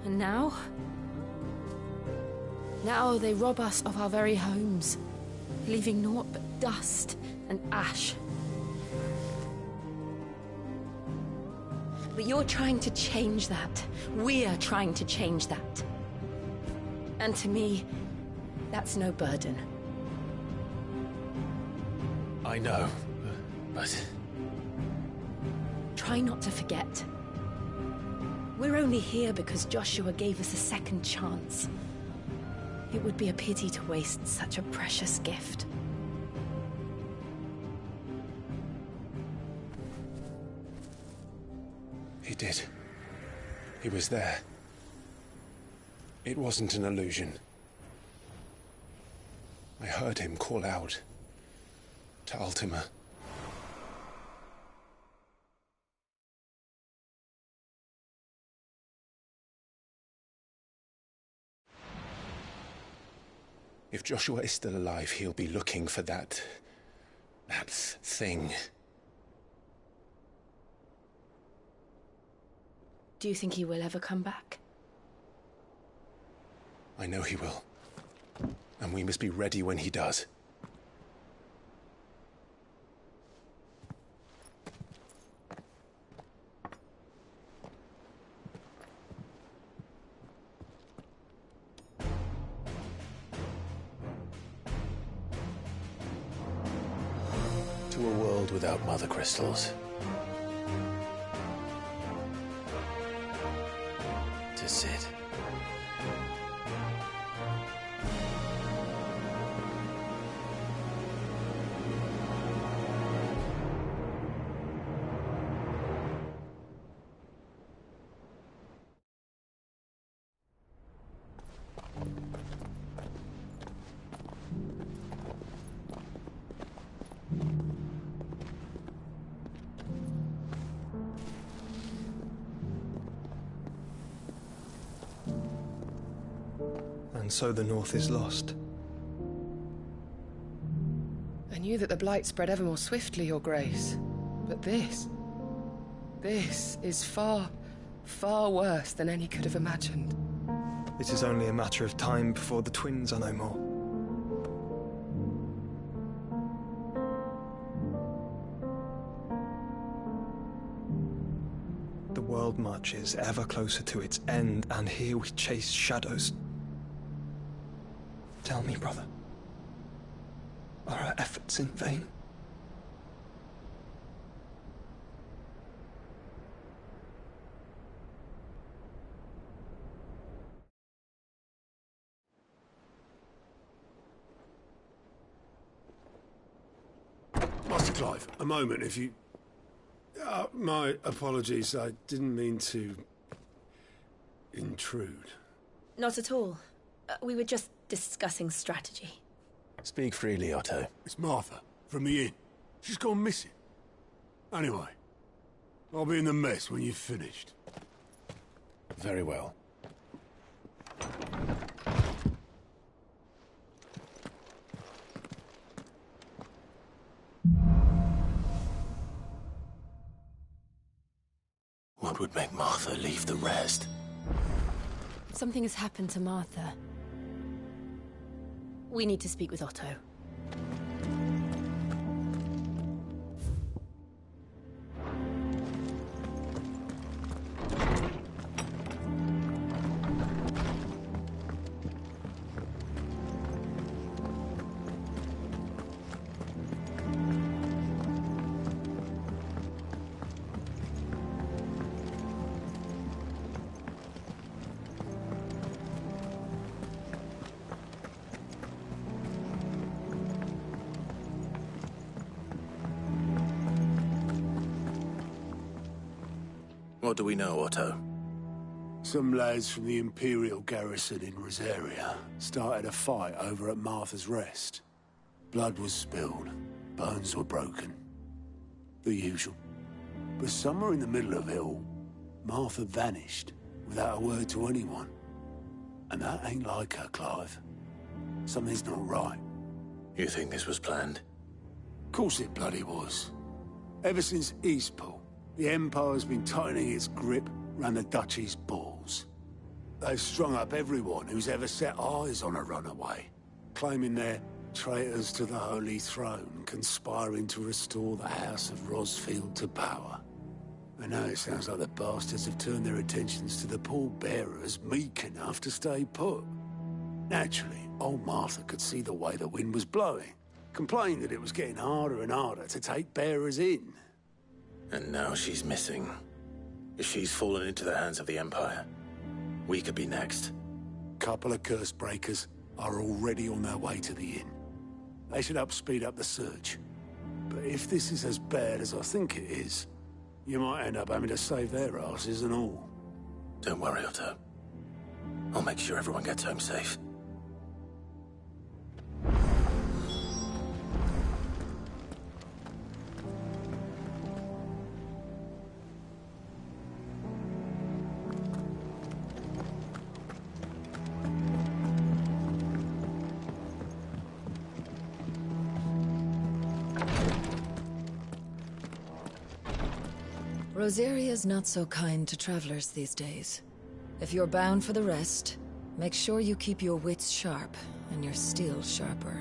[SPEAKER 22] And now? Now they rob us of our very homes, leaving naught but dust and ash. But you're trying to change that. We're trying to change that. And to me, that's no burden.
[SPEAKER 15] I know, but...
[SPEAKER 22] Try not to forget. We're only here because Joshua gave us a second chance. It would be a pity to waste such a precious gift.
[SPEAKER 15] He did. He was there. It wasn't an illusion. I heard him call out to Ultima. If Joshua is still alive, he'll be looking for that thing.
[SPEAKER 22] Do you think he will ever come back?
[SPEAKER 15] I know he will. And we must be ready when he does. To a world without mother crystals. To Sid.
[SPEAKER 4] And so the North is lost.
[SPEAKER 3] I knew that the Blight spread ever more swiftly, Your Grace. But this is far, far worse than any could have imagined.
[SPEAKER 4] It is only a matter of time before the twins are no more. The world marches ever closer to its end, and here we chase shadows. Tell me, brother, are our efforts in vain?
[SPEAKER 23] Master Clive, a moment, if you... my apologies, I didn't mean to... intrude.
[SPEAKER 14] Not at all. We were just discussing strategy.
[SPEAKER 15] Speak freely, Otto.
[SPEAKER 23] It's Martha, from the inn. She's gone missing. Anyway, I'll be in the mess when you've finished.
[SPEAKER 17] Very well.
[SPEAKER 15] What would make Martha leave the rest?
[SPEAKER 14] Something has happened to Martha. We need to speak with Otto.
[SPEAKER 15] What do we know, Otto?
[SPEAKER 23] Some lads from the Imperial garrison in Rosaria started a fight over at Martha's Rest. Blood was spilled, bones were broken. The usual. But somewhere in the middle of it all, Martha vanished without a word to anyone. And that ain't like her, Clive. Something's not right.
[SPEAKER 15] You think this was planned?
[SPEAKER 23] Of course it bloody was. Ever since Eastpool, the Empire's been tightening its grip round the Duchy's balls. They've strung up everyone who's ever set eyes on a runaway, claiming they're traitors to the Holy Throne, conspiring to restore the House of Rosfield to power. And now it sounds like the bastards have turned their attentions to the pallbearers meek enough to stay put. Naturally, old Martha could see the way the wind was blowing, complained that it was getting harder and harder to take bearers in.
[SPEAKER 15] And now she's missing. If she's fallen into the hands of the Empire, we could be next.
[SPEAKER 23] Couple of curse breakers are already on their way to the inn. They should help speed up the search. But if this is as bad as I think it is, you might end up having to save their asses and all.
[SPEAKER 15] Don't worry, Otto. I'll make sure everyone gets home safe.
[SPEAKER 5] Rosaria's not so kind to travelers these days. If you're bound for the rest, make sure you keep your wits sharp and your steel sharper.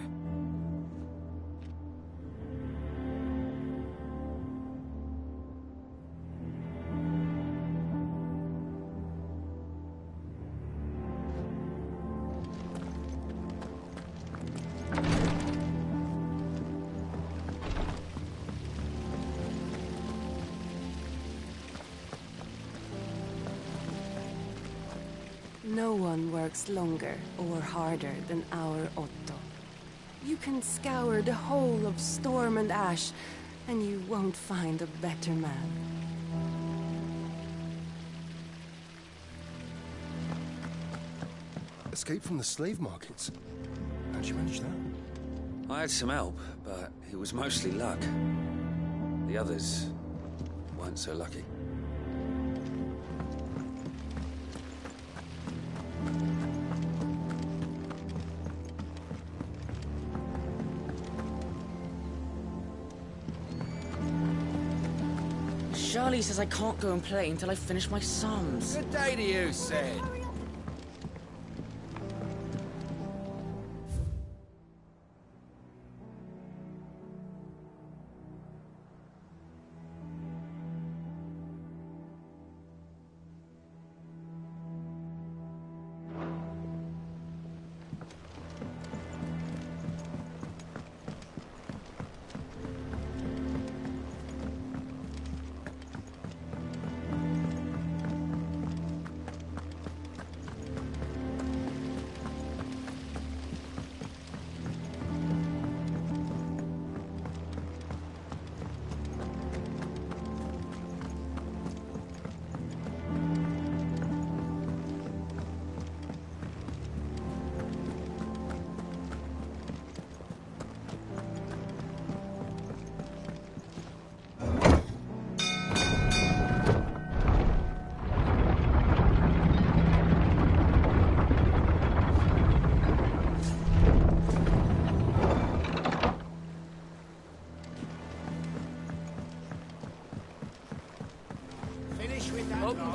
[SPEAKER 13] No one works longer or harder than our Otto. You can scour the whole of Storm and Ash, and you won't find a better man.
[SPEAKER 7] Escape from the slave markets. How'd you manage that?
[SPEAKER 12] I had some help, but it was mostly luck. The others weren't so lucky.
[SPEAKER 11] Charlie says I can't go and play until I finish my sums.
[SPEAKER 18] Good day to you, Sid.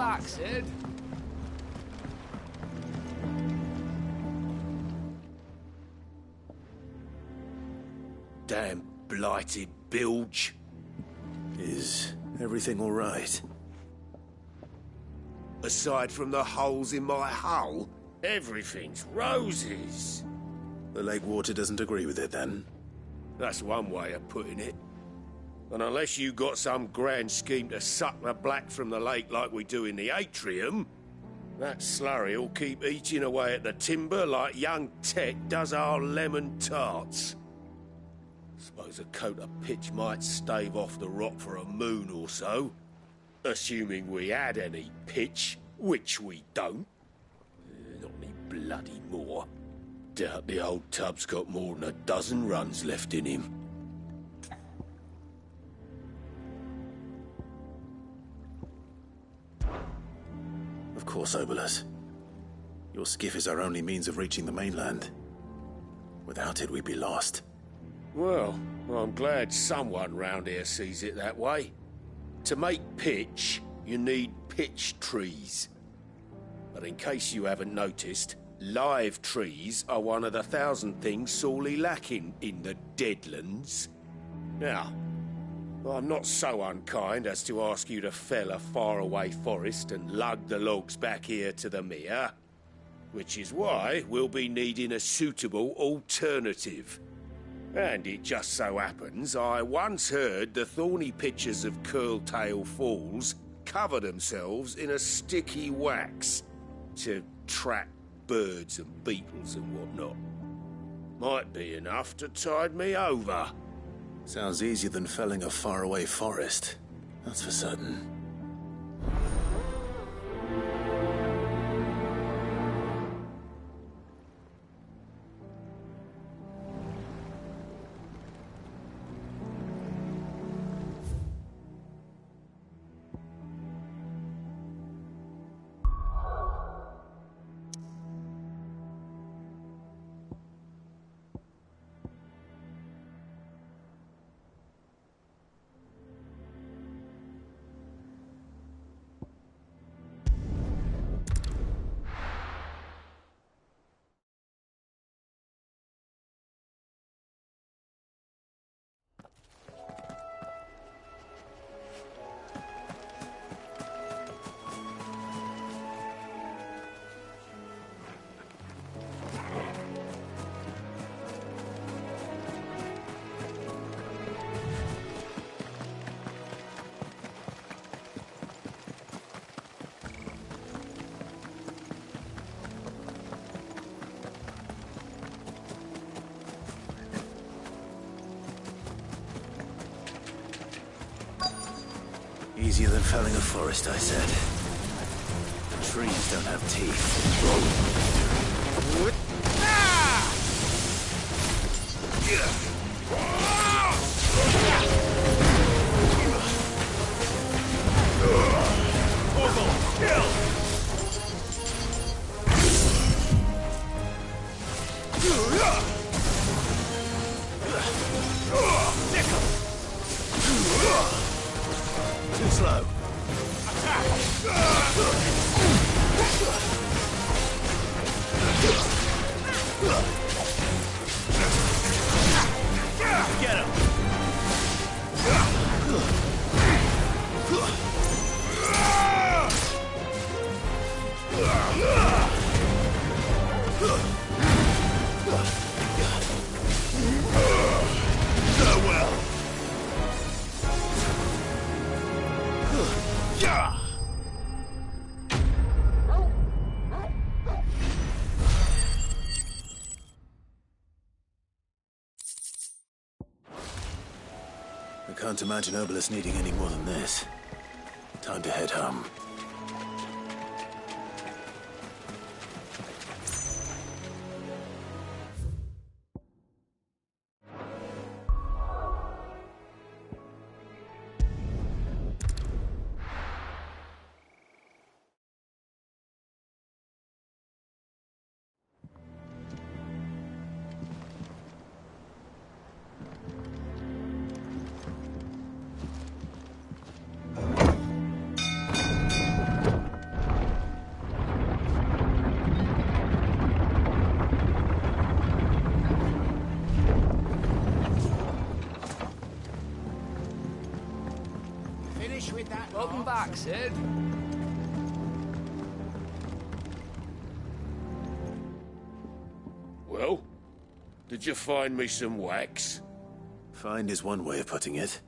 [SPEAKER 18] back, Sid.
[SPEAKER 1] Damn blighted bilge.
[SPEAKER 15] Is everything all right?
[SPEAKER 1] Aside from the holes in my hull, everything's roses.
[SPEAKER 15] The lake water doesn't agree with it, then?
[SPEAKER 1] That's one way of putting it. And unless you got some grand scheme to suck the black from the lake like we do in the atrium, that slurry will keep eating away at the timber like young Tech does our lemon tarts. Suppose a coat of pitch might stave off the rot for a moon or so. Assuming we had any pitch, which we don't. Not any bloody more. Doubt the old tub's got more than a dozen runs left in him.
[SPEAKER 15] Of course, Obolus. Your skiff is our only means of reaching the mainland. Without it, we'd be lost.
[SPEAKER 1] Well, I'm glad someone round here sees it that way. To make pitch, you need pitch trees. But in case you haven't noticed, live trees are one of the 1,000 things sorely lacking in the Deadlands. Now, I'm not so unkind as to ask you to fell a faraway forest and lug the logs back here to the mere, which is why we'll be needing a suitable alternative. And it just so happens I once heard the thorny pitchers of Curltail Falls cover themselves in a sticky wax to trap birds and beetles and whatnot. Might be enough to tide me over.
[SPEAKER 15] Sounds easier than felling a faraway forest. That's for certain. Easier than felling a forest, I said. The trees don't have teeth. Too slow. Get him. Farewell. I can't imagine Obolus needing any more than this. Time to head home.
[SPEAKER 18] Finish with that. Welcome back, Sid.
[SPEAKER 1] Well, did you find me some wax?
[SPEAKER 15] Find is one way of putting it.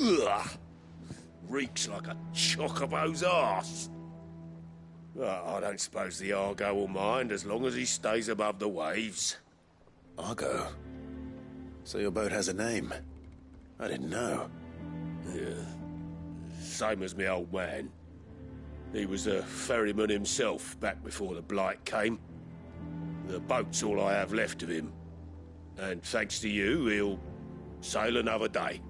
[SPEAKER 1] Ugh! Reeks like a chocobo's arse. I don't suppose the Argo will mind as long as he stays above the waves.
[SPEAKER 15] Argo? So your boat has a name? I didn't know.
[SPEAKER 1] Yeah. Same as me old man. He was a ferryman himself back before the Blight came. The boat's all I have left of him. And thanks to you, he'll sail another day.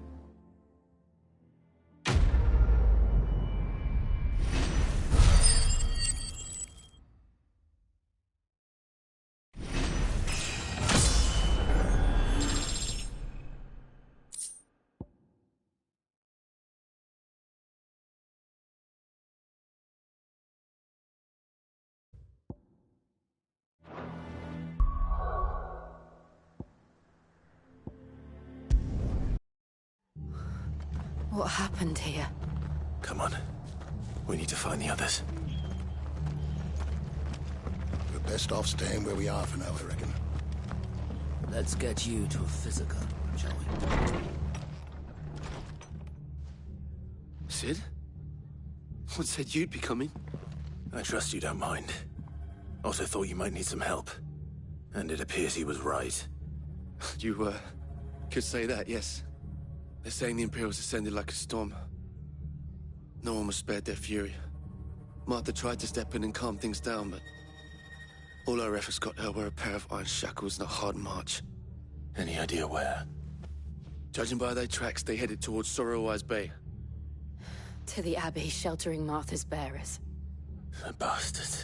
[SPEAKER 5] What happened here?
[SPEAKER 15] Come on. We need to find the others.
[SPEAKER 9] We're best off staying where we are for now, I reckon.
[SPEAKER 2] Let's get you to a physical, shall we?
[SPEAKER 6] Sid? What said you'd be coming?
[SPEAKER 15] I trust you don't mind. Also thought you might need some help. And it appears he was right.
[SPEAKER 6] You, could say that, yes. They're saying the Imperials ascended like a storm. No one was spared their fury. Martha tried to step in and calm things down, but all our efforts got her were a pair of iron shackles and a hard march.
[SPEAKER 15] Any idea where?
[SPEAKER 6] Judging by their tracks, they headed towards Sorrowwise Bay.
[SPEAKER 22] To the Abbey sheltering Martha's bearers.
[SPEAKER 15] The bastards.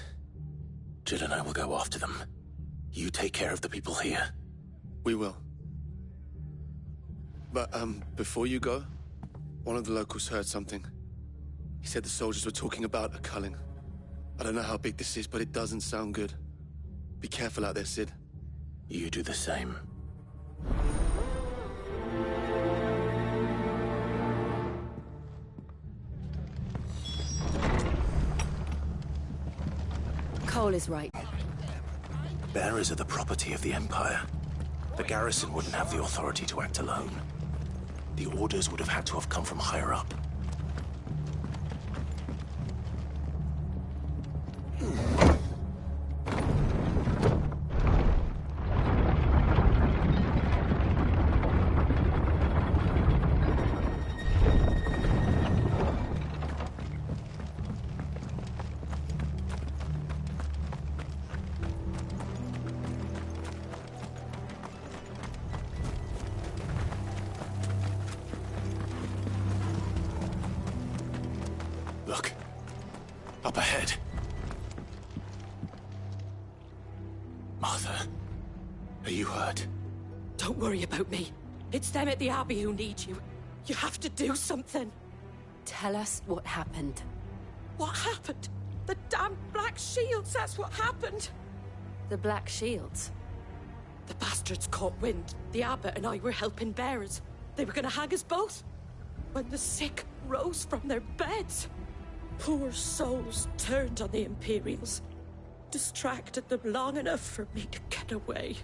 [SPEAKER 15] Jill and I will go after them. You take care of the people here.
[SPEAKER 6] We will. But, before you go, one of the locals heard something. He said the soldiers were talking about a culling. I don't know how big this is, but it doesn't sound good. Be careful out there, Sid.
[SPEAKER 15] You do the same.
[SPEAKER 22] Cole is right.
[SPEAKER 15] Bearers are the property of the Empire. The garrison wouldn't have the authority to act alone. The orders would have had to have come from higher up. Look. Up ahead. Martha, are you hurt?
[SPEAKER 14] Don't worry about me. It's them at the Abbey who need you. You have to do something.
[SPEAKER 22] Tell us what happened.
[SPEAKER 14] What happened? The damn Black Shields, that's what happened.
[SPEAKER 22] The Black Shields?
[SPEAKER 14] The bastards caught wind. The abbot and I were helping bearers. They were gonna hang us both. When the sick rose from their beds, poor souls turned on the Imperials. Distracted them long enough for me to get away.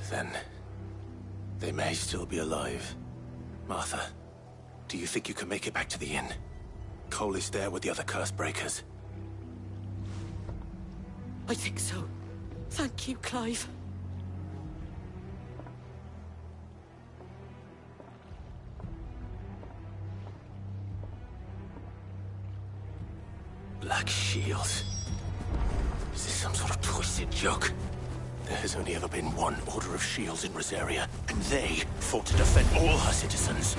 [SPEAKER 15] Then, they may still be alive. Martha, do you think you can make it back to the inn? Cole is there with the other curse breakers.
[SPEAKER 14] I think so. Thank you, Clive.
[SPEAKER 15] Black Shields. Is this some sort of twisted joke? There has only ever been one Order of Shields in Rosaria, and they fought to defend all her citizens.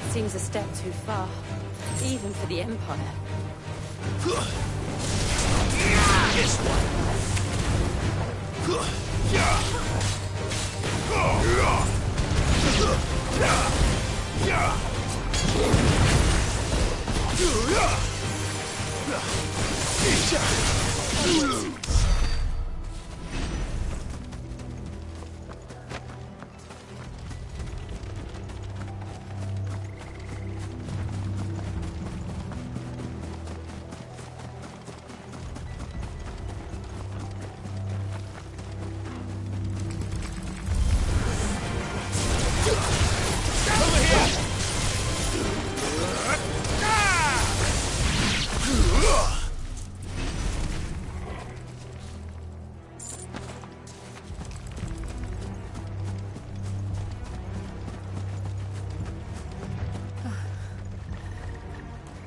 [SPEAKER 22] Seems a step too far, even for the Empire.
[SPEAKER 15] This one!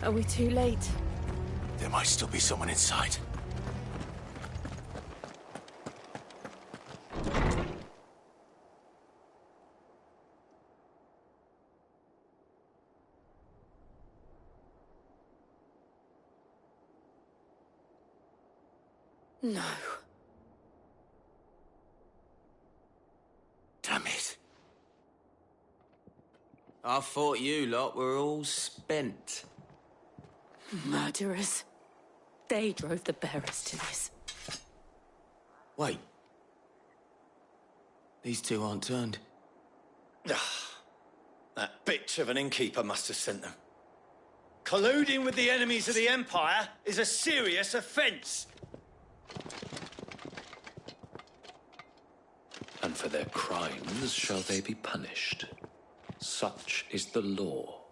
[SPEAKER 22] Are we too late?
[SPEAKER 7] There might still be someone inside.
[SPEAKER 22] No.
[SPEAKER 7] Damn it.
[SPEAKER 2] I thought you lot were all spent.
[SPEAKER 14] Murderers. They drove the bearers to this.
[SPEAKER 2] Wait. These two aren't turned.
[SPEAKER 21] That bitch of an innkeeper must have sent them. Colluding with the enemies of the Empire is a serious offence.
[SPEAKER 16] And for their crimes shall they be punished. Such is the law.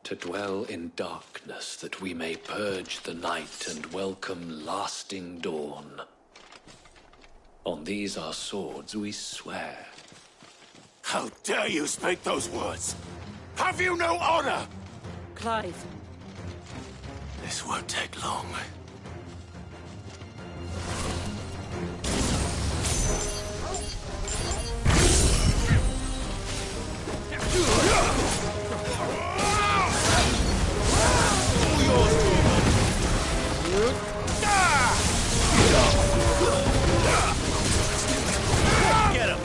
[SPEAKER 16] To dwell in darkness that we may purge the night and welcome lasting dawn. On these our swords we swear.
[SPEAKER 7] How dare you speak those words? Have you no honor?
[SPEAKER 14] Clive.
[SPEAKER 7] This won't take long.
[SPEAKER 21] Get him!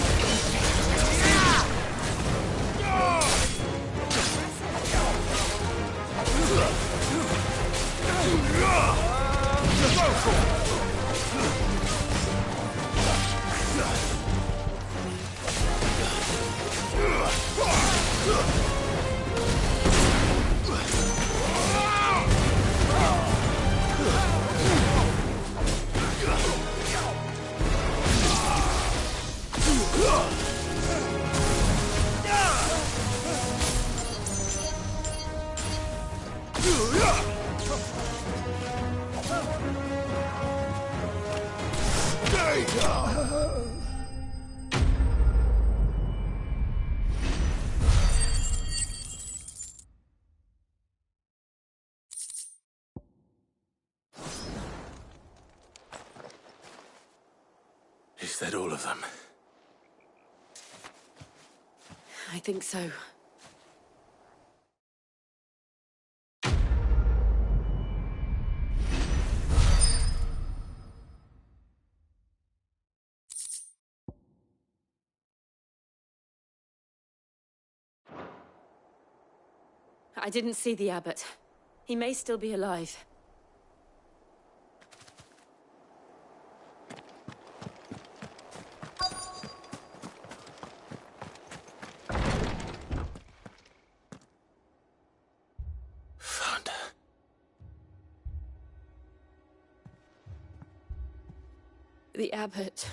[SPEAKER 7] Is that all of them?
[SPEAKER 14] I think so. I didn't see the abbot. He may still be alive.
[SPEAKER 7] Found her.
[SPEAKER 14] The abbot.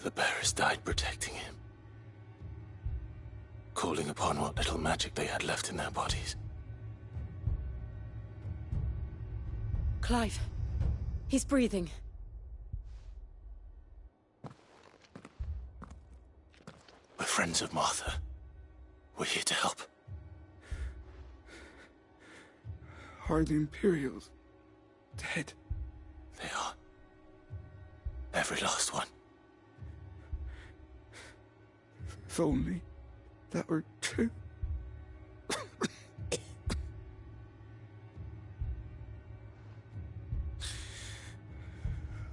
[SPEAKER 7] The bearers died protecting him. Calling upon what little magic they had left in their bodies.
[SPEAKER 14] Clive. He's breathing.
[SPEAKER 7] We're friends of Martha. We're here to help.
[SPEAKER 19] Are the Imperials dead?
[SPEAKER 7] They are. Every last one.
[SPEAKER 19] If only that were true.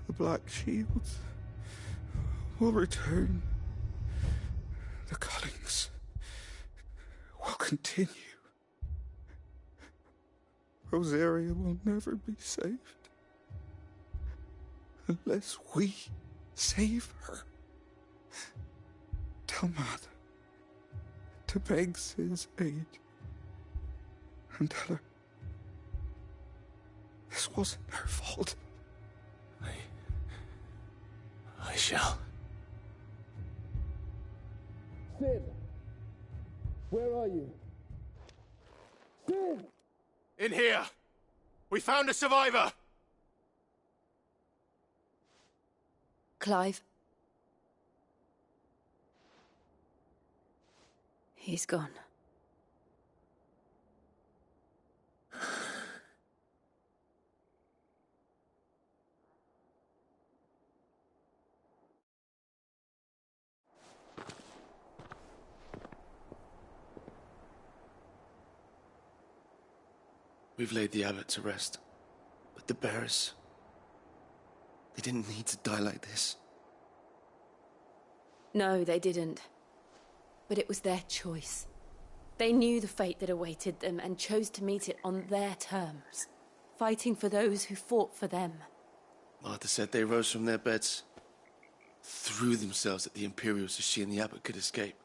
[SPEAKER 19] The Black Shields will return. The cuttings will continue. Rosaria will never be saved unless we save her. Tell Mother to beg Sid's aid and tell her this wasn't her fault.
[SPEAKER 7] I shall.
[SPEAKER 20] Sid! Where are you? Sid!
[SPEAKER 7] In here! We found a survivor!
[SPEAKER 13] Clive? He's gone.
[SPEAKER 6] We've laid the abbot to rest. But the bearers... they didn't need to die like this.
[SPEAKER 22] No, they didn't. But it was their choice. They knew the fate that awaited them and chose to meet it on their terms, fighting for those who fought for them.
[SPEAKER 6] Martha said they rose from their beds, threw themselves at the Imperials so she and the abbot could escape.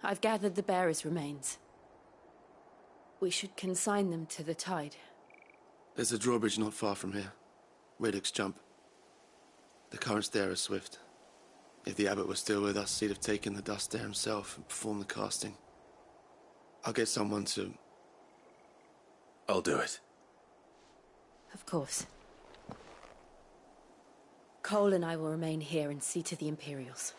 [SPEAKER 22] I've gathered the bearers' remains. We should consign them to the tide.
[SPEAKER 6] There's a drawbridge not far from here. Radix Jump. The currents there are swift. If the abbot was still with us, he'd have taken the dust there himself and performed the casting. I'll get someone to...
[SPEAKER 15] I'll do it.
[SPEAKER 22] Of course. Cole and I will remain here and see to the Imperials.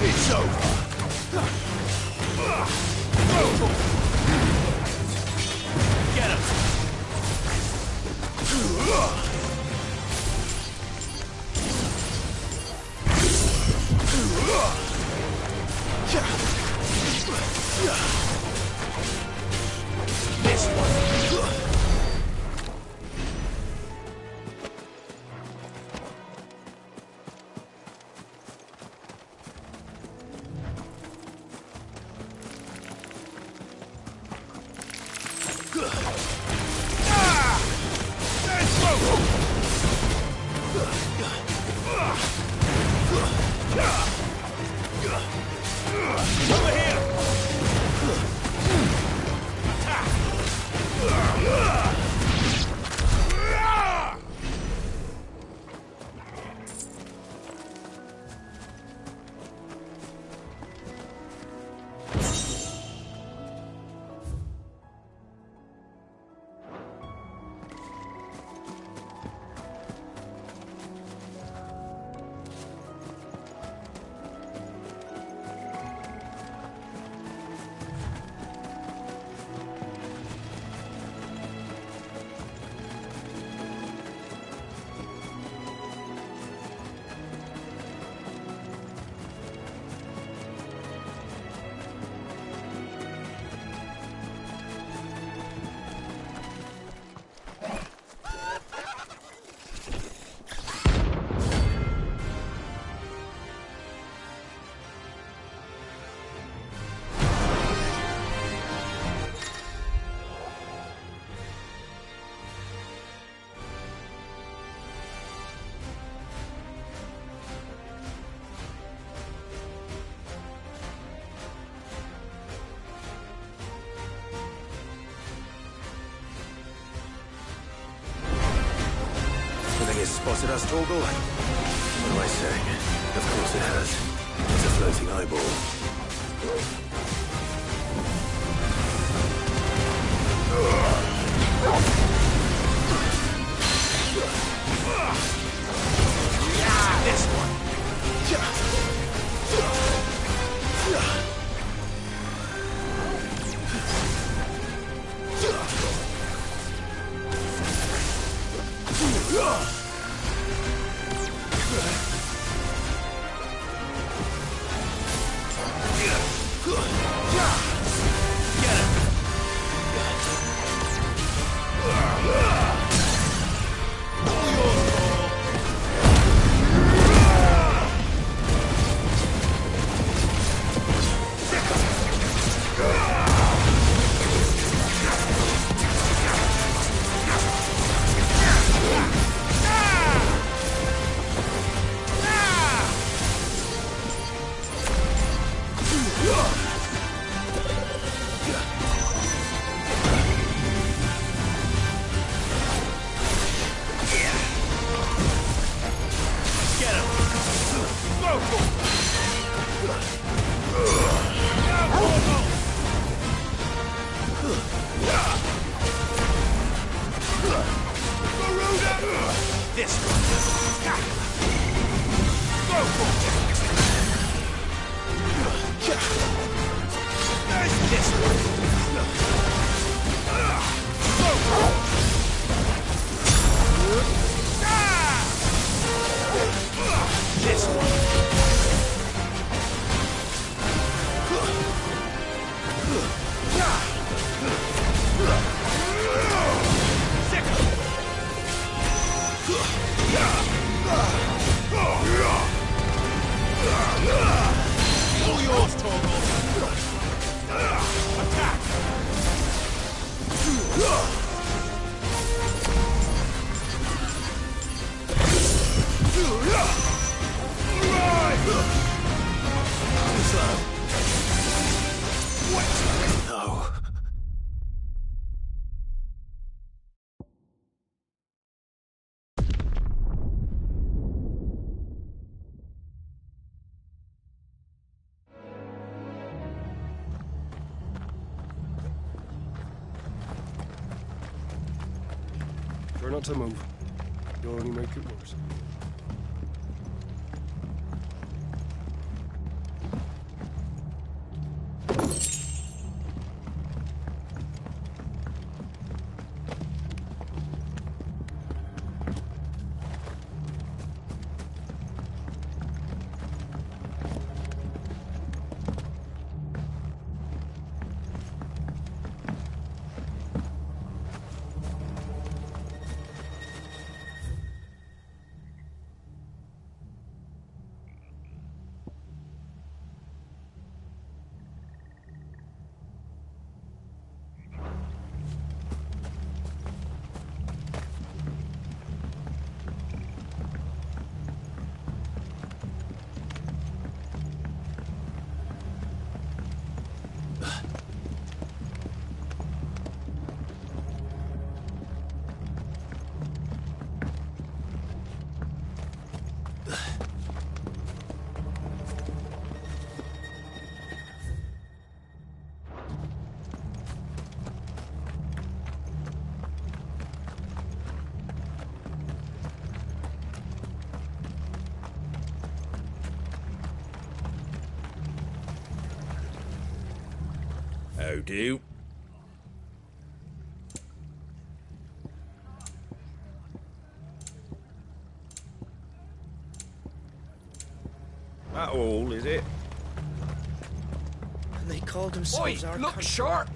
[SPEAKER 7] It's over. Get him. This one.
[SPEAKER 15] Spotted us, Torgal? What am I saying? Of course it has. It's a floating eyeball.
[SPEAKER 7] This one. Get him!
[SPEAKER 18] This one. Go for it. There's this one. Go for it. This one. All yours, Torgal. Attack! What? No.
[SPEAKER 3] Try not to move. You'll only make it worse.
[SPEAKER 1] How do? That all, is it?
[SPEAKER 2] And they called themselves our
[SPEAKER 18] look
[SPEAKER 2] country.
[SPEAKER 18] sharp!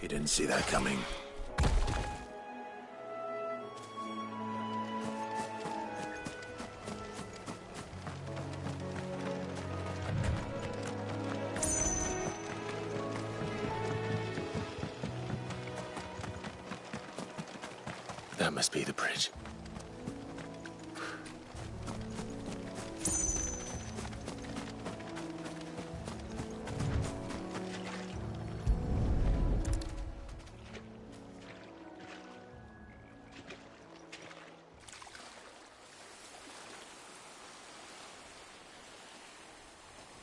[SPEAKER 15] You didn't see that coming. That must be the bridge.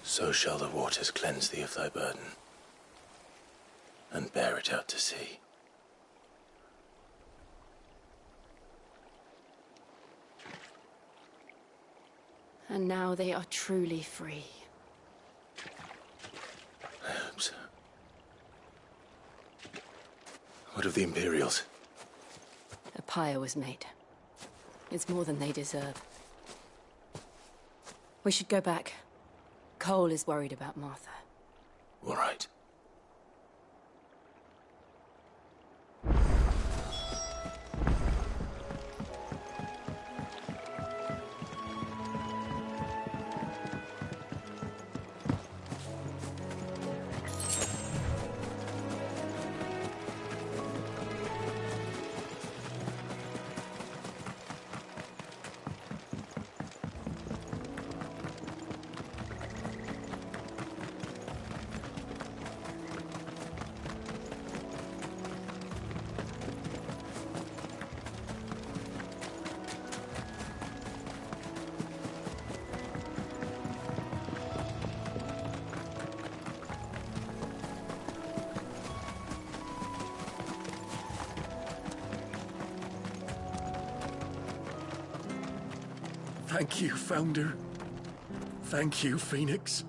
[SPEAKER 15] So shall the waters cleanse thee of thy burden, and bear it out to sea.
[SPEAKER 13] And now they are truly free.
[SPEAKER 15] I hope so. What of the Imperials?
[SPEAKER 13] A pyre was made. It's more than they deserve. We should go back. Cole is worried about Martha.
[SPEAKER 15] All right.
[SPEAKER 3] Thank you, Founder. Thank you, Phoenix.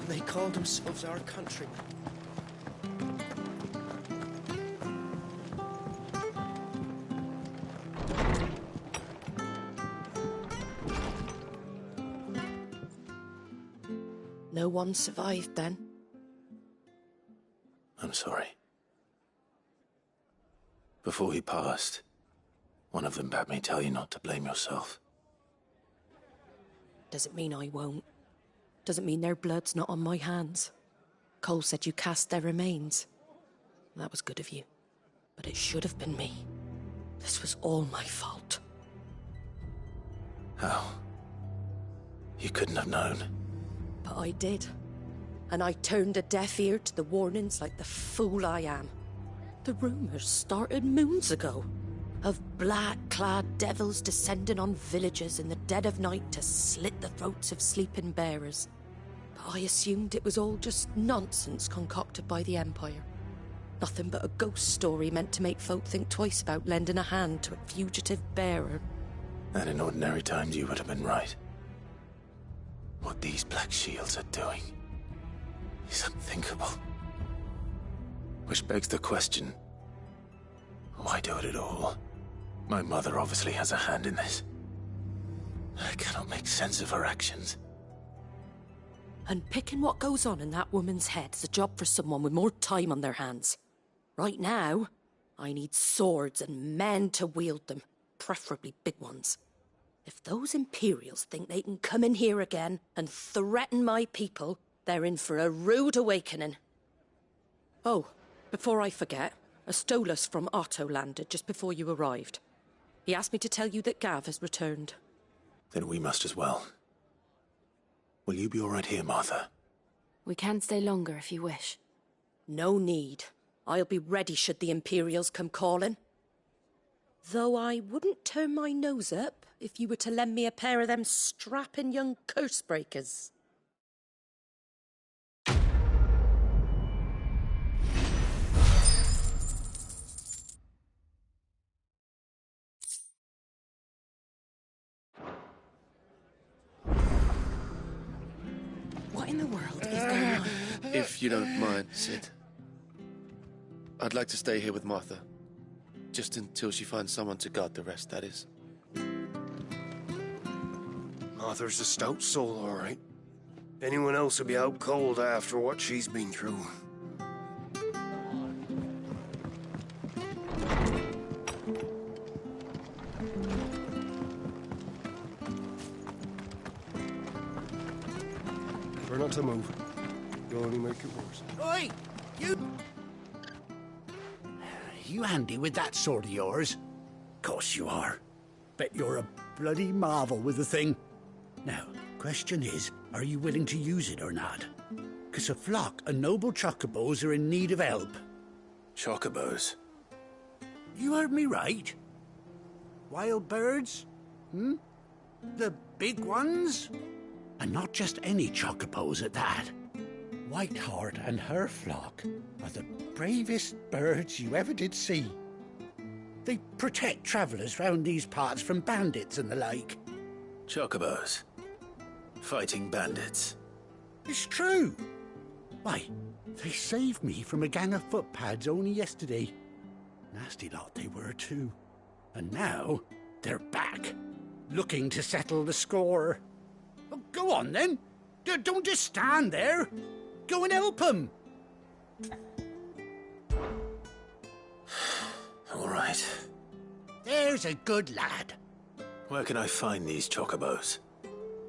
[SPEAKER 4] They call themselves our countrymen.
[SPEAKER 14] No one survived then?
[SPEAKER 15] I'm sorry. Before he passed, one of them bade me tell you not to blame yourself.
[SPEAKER 14] Doesn't mean I won't. Doesn't mean their blood's not on my hands. Cole said you cast their remains. That was good of you. But it should have been me. This was all my fault.
[SPEAKER 15] How? You couldn't have known.
[SPEAKER 14] But I did. And I turned a deaf ear to the warnings like the fool I am. The rumours started moons ago. Of black-clad devils descending on villages in the dead of night to slit the throats of sleeping bearers. But I assumed it was all just nonsense concocted by the Empire. Nothing but a ghost story meant to make folk think twice about lending a hand to a fugitive bearer.
[SPEAKER 15] And in ordinary times you would have been right. What these Black Shields are doing is unthinkable. Which begs the question, why do it at all? My mother obviously has a hand in this. I cannot make sense of her actions.
[SPEAKER 14] And picking what goes on in that woman's head is a job for someone with more time on their hands. Right now, I need swords and men to wield them, preferably big ones. If those Imperials think they can come in here again and threaten my people, they're in for a rude awakening. Oh, before I forget, a Stolas from Otto landed just before you arrived. He asked me to tell you that Gav has returned.
[SPEAKER 15] Then we must as well. Will you be all right here, Martha?
[SPEAKER 13] We can stay longer if you wish.
[SPEAKER 14] No need. I'll be ready should the Imperials come calling. Though I wouldn't turn my nose up if you were to lend me a pair of them strapping young curse-breakers. What in the world is going on?
[SPEAKER 6] If you don't mind, Sid. I'd like to stay here with Martha. Just until she finds someone to guard the rest, that is.
[SPEAKER 3] Martha's a stout soul, all right. Anyone else would be out cold after what she's been through. Try not to move. You'll only make it worse.
[SPEAKER 8] Oi! You handy with that sword of yours? Course you are. Bet you're a bloody marvel with the thing. Now, question is, are you willing to use it or not? 'Cause a flock of noble chocobos are in need of help.
[SPEAKER 15] Chocobos?
[SPEAKER 8] You heard me right. Wild birds? The big ones? And not just any chocobos at that. Whiteheart and her flock are the bravest birds you ever did see. They protect travellers round these parts from bandits and the like.
[SPEAKER 15] Chocobos? Fighting bandits?
[SPEAKER 8] It's true. Why, they saved me from a gang of footpads only yesterday. Nasty lot they were too. And now, they're back, looking to settle the score. Well, go on then. Don't just stand there. Go and help them.
[SPEAKER 15] All right.
[SPEAKER 8] There's a good lad.
[SPEAKER 15] Where can I find these chocobos?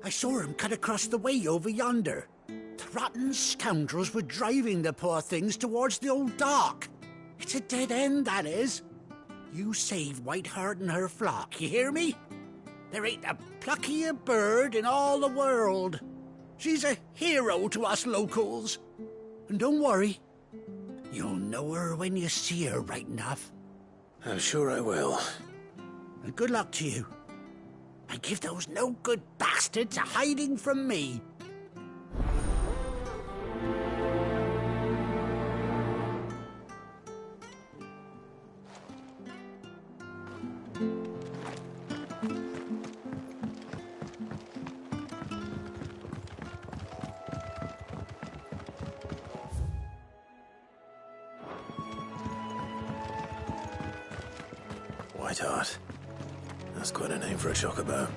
[SPEAKER 8] I saw him cut across the way over yonder. The rotten scoundrels were driving the poor things towards the old dock. It's a dead end, that is. You save Whiteheart and her flock, you hear me? There ain't a pluckier bird in all the world. She's a hero to us locals. And don't worry, you'll know her when you see her right enough.
[SPEAKER 15] I'm sure I will.
[SPEAKER 8] And good luck to you. And give those no-good bastards a hiding from me.
[SPEAKER 15] Whiteheart. That's quite a name for a chocobo.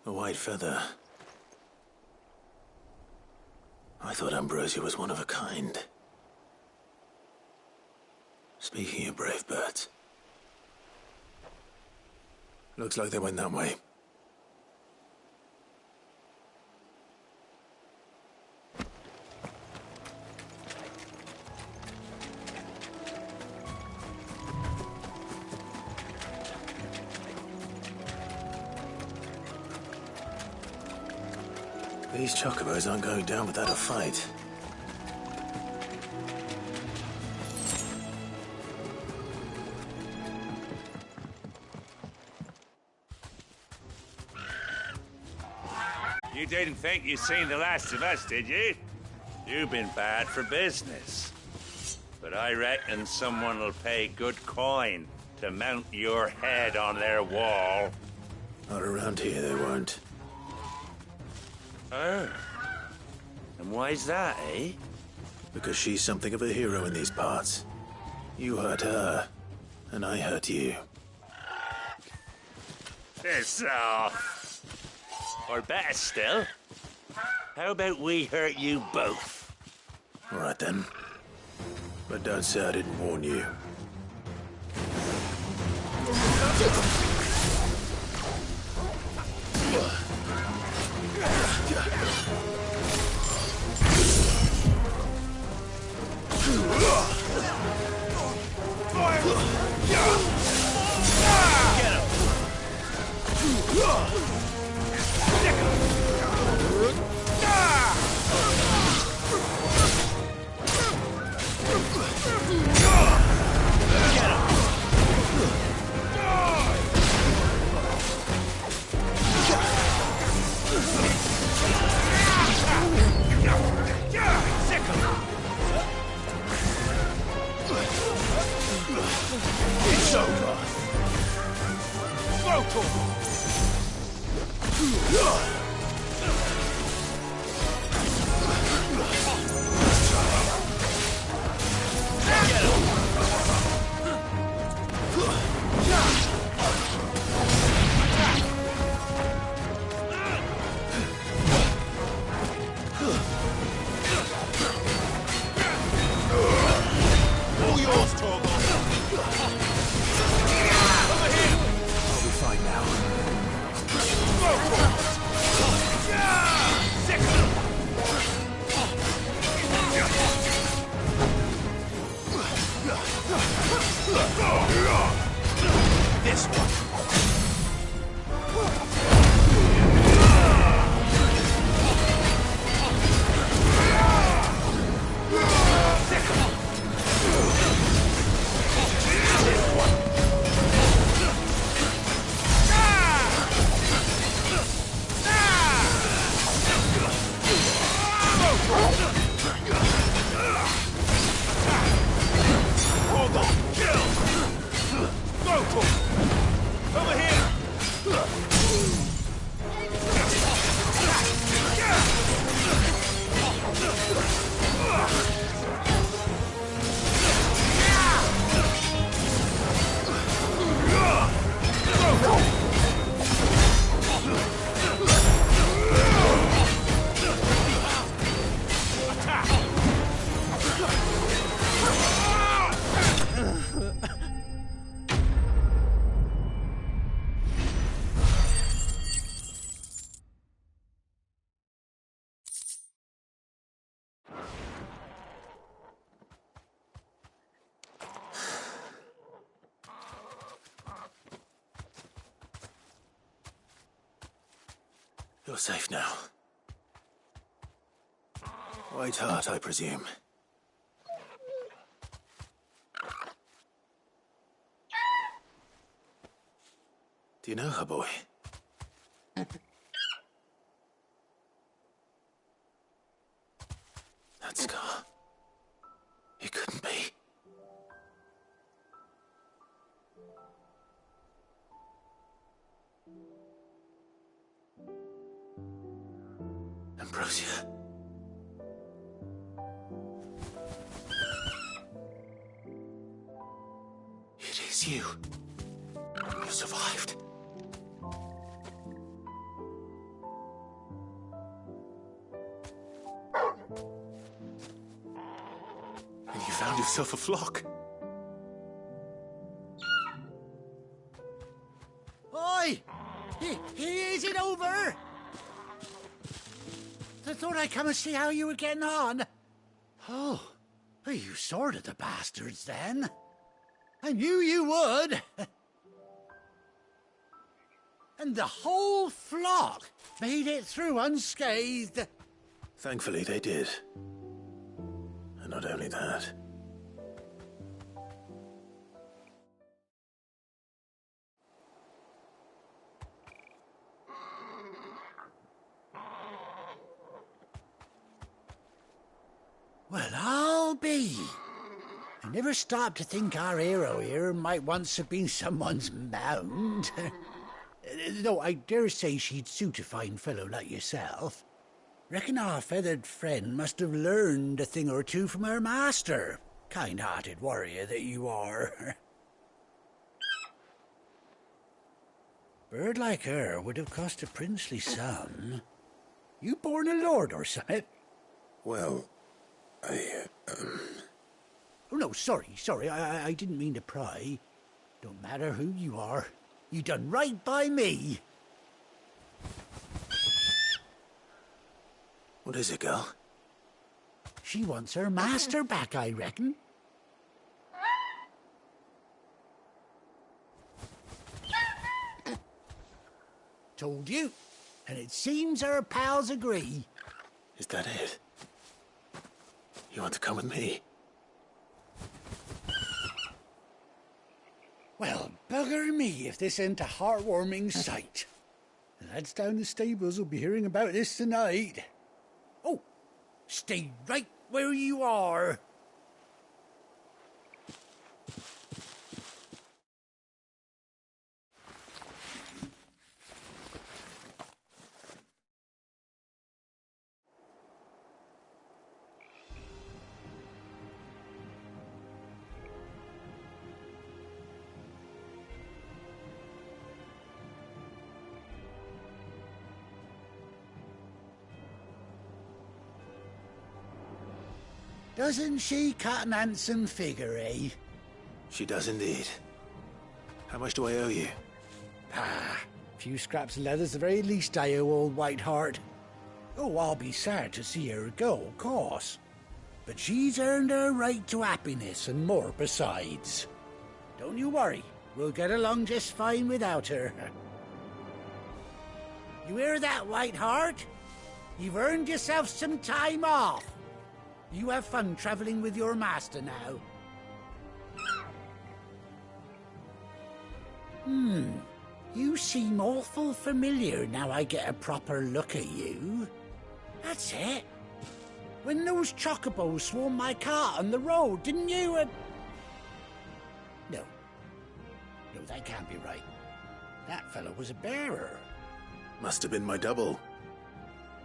[SPEAKER 15] A white feather. I thought Ambrosia was one of a kind. Speaking of brave birds, looks like they went that way. These chocobos aren't going down without a fight.
[SPEAKER 10] You didn't think you'd seen the last of us, did you? You've been bad for business. But I reckon someone will pay good coin to mount your head on their wall.
[SPEAKER 15] Not around here, they won't.
[SPEAKER 10] Oh. And why's that, eh?
[SPEAKER 15] Because she's something of a hero in these parts. You hurt her, and I hurt you.
[SPEAKER 10] Piss off. Or better still, how about we hurt you both?
[SPEAKER 15] All right then. But don't say I didn't warn you. You're safe now. White Hart, I presume. Do you know her, boy? That scar. It couldn't be. Ambrosia. It is you. You survived. And you found yourself a flock.
[SPEAKER 8] Oi! Is it over? I thought I'd come and see how you were getting on. Oh, you sorted the bastards then. I knew you would. And the whole flock made it through unscathed.
[SPEAKER 15] Thankfully, they did. And not only that.
[SPEAKER 8] Well, I'll be. I never stopped to think our hero here might once have been someone's mount. Though I dare say she'd suit a fine fellow like yourself. Reckon our feathered friend must have learned a thing or two from her master. Kind-hearted warrior that you are. Bird like her would have cost a princely sum. You born a lord or something?
[SPEAKER 15] Well,
[SPEAKER 8] Oh, no, sorry. I didn't mean to pry. Don't matter who you are. You done right by me.
[SPEAKER 15] What is it, girl?
[SPEAKER 8] She wants her master back, I reckon. Told you. And it seems her pals agree.
[SPEAKER 15] Is that it? You want to come with me?
[SPEAKER 8] Well, bugger me if this ain't a heartwarming sight. The lads down the stables will be hearing about this tonight. Oh, stay right where you are. Doesn't she cut an handsome figure, eh?
[SPEAKER 15] She does indeed. How much do I owe you?
[SPEAKER 8] A few scraps of leather's the very least I owe old Whiteheart. Oh, I'll be sad to see her go, of course. But she's earned her right to happiness and more besides. Don't you worry, we'll get along just fine without her. You hear that, Whiteheart? You've earned yourself some time off. You have fun traveling with your master now. You seem awful familiar now I get a proper look at you. That's it. When those chocobos swarmed my cart on the road, didn't you? No, that can't be right. That fellow was a bearer.
[SPEAKER 15] Must have been my double.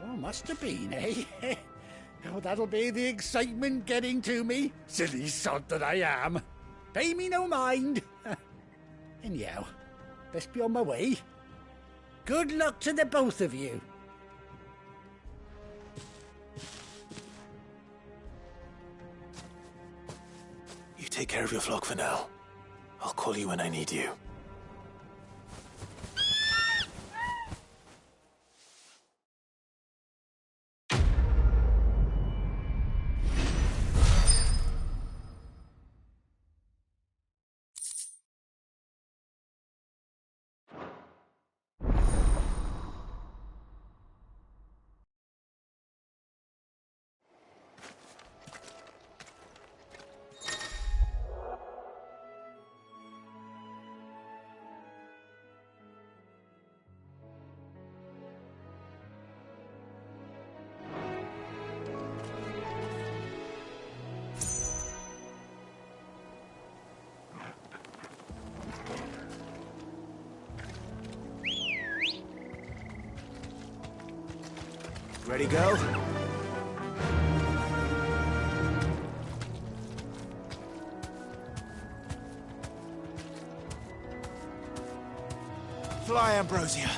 [SPEAKER 8] Oh, must have been, eh? Oh, that'll be the excitement getting to me. Silly sod that I am. Pay me no mind. Anyhow, best be on my way. Good luck to the both of you.
[SPEAKER 15] You take care of your flock for now. I'll call you when I need you. Ready, go? Fly, Ambrosia.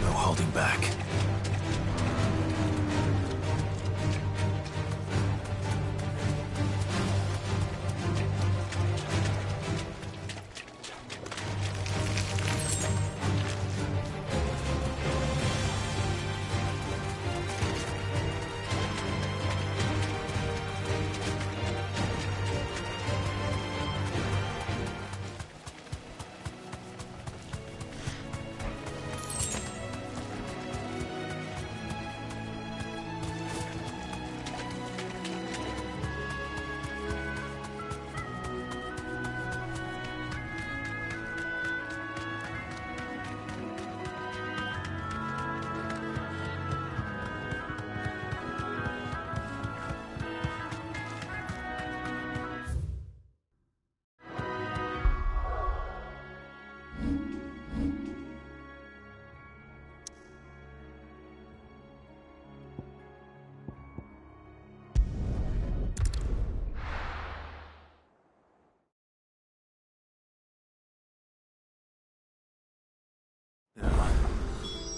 [SPEAKER 15] No holding back.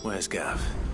[SPEAKER 15] Where's Gav?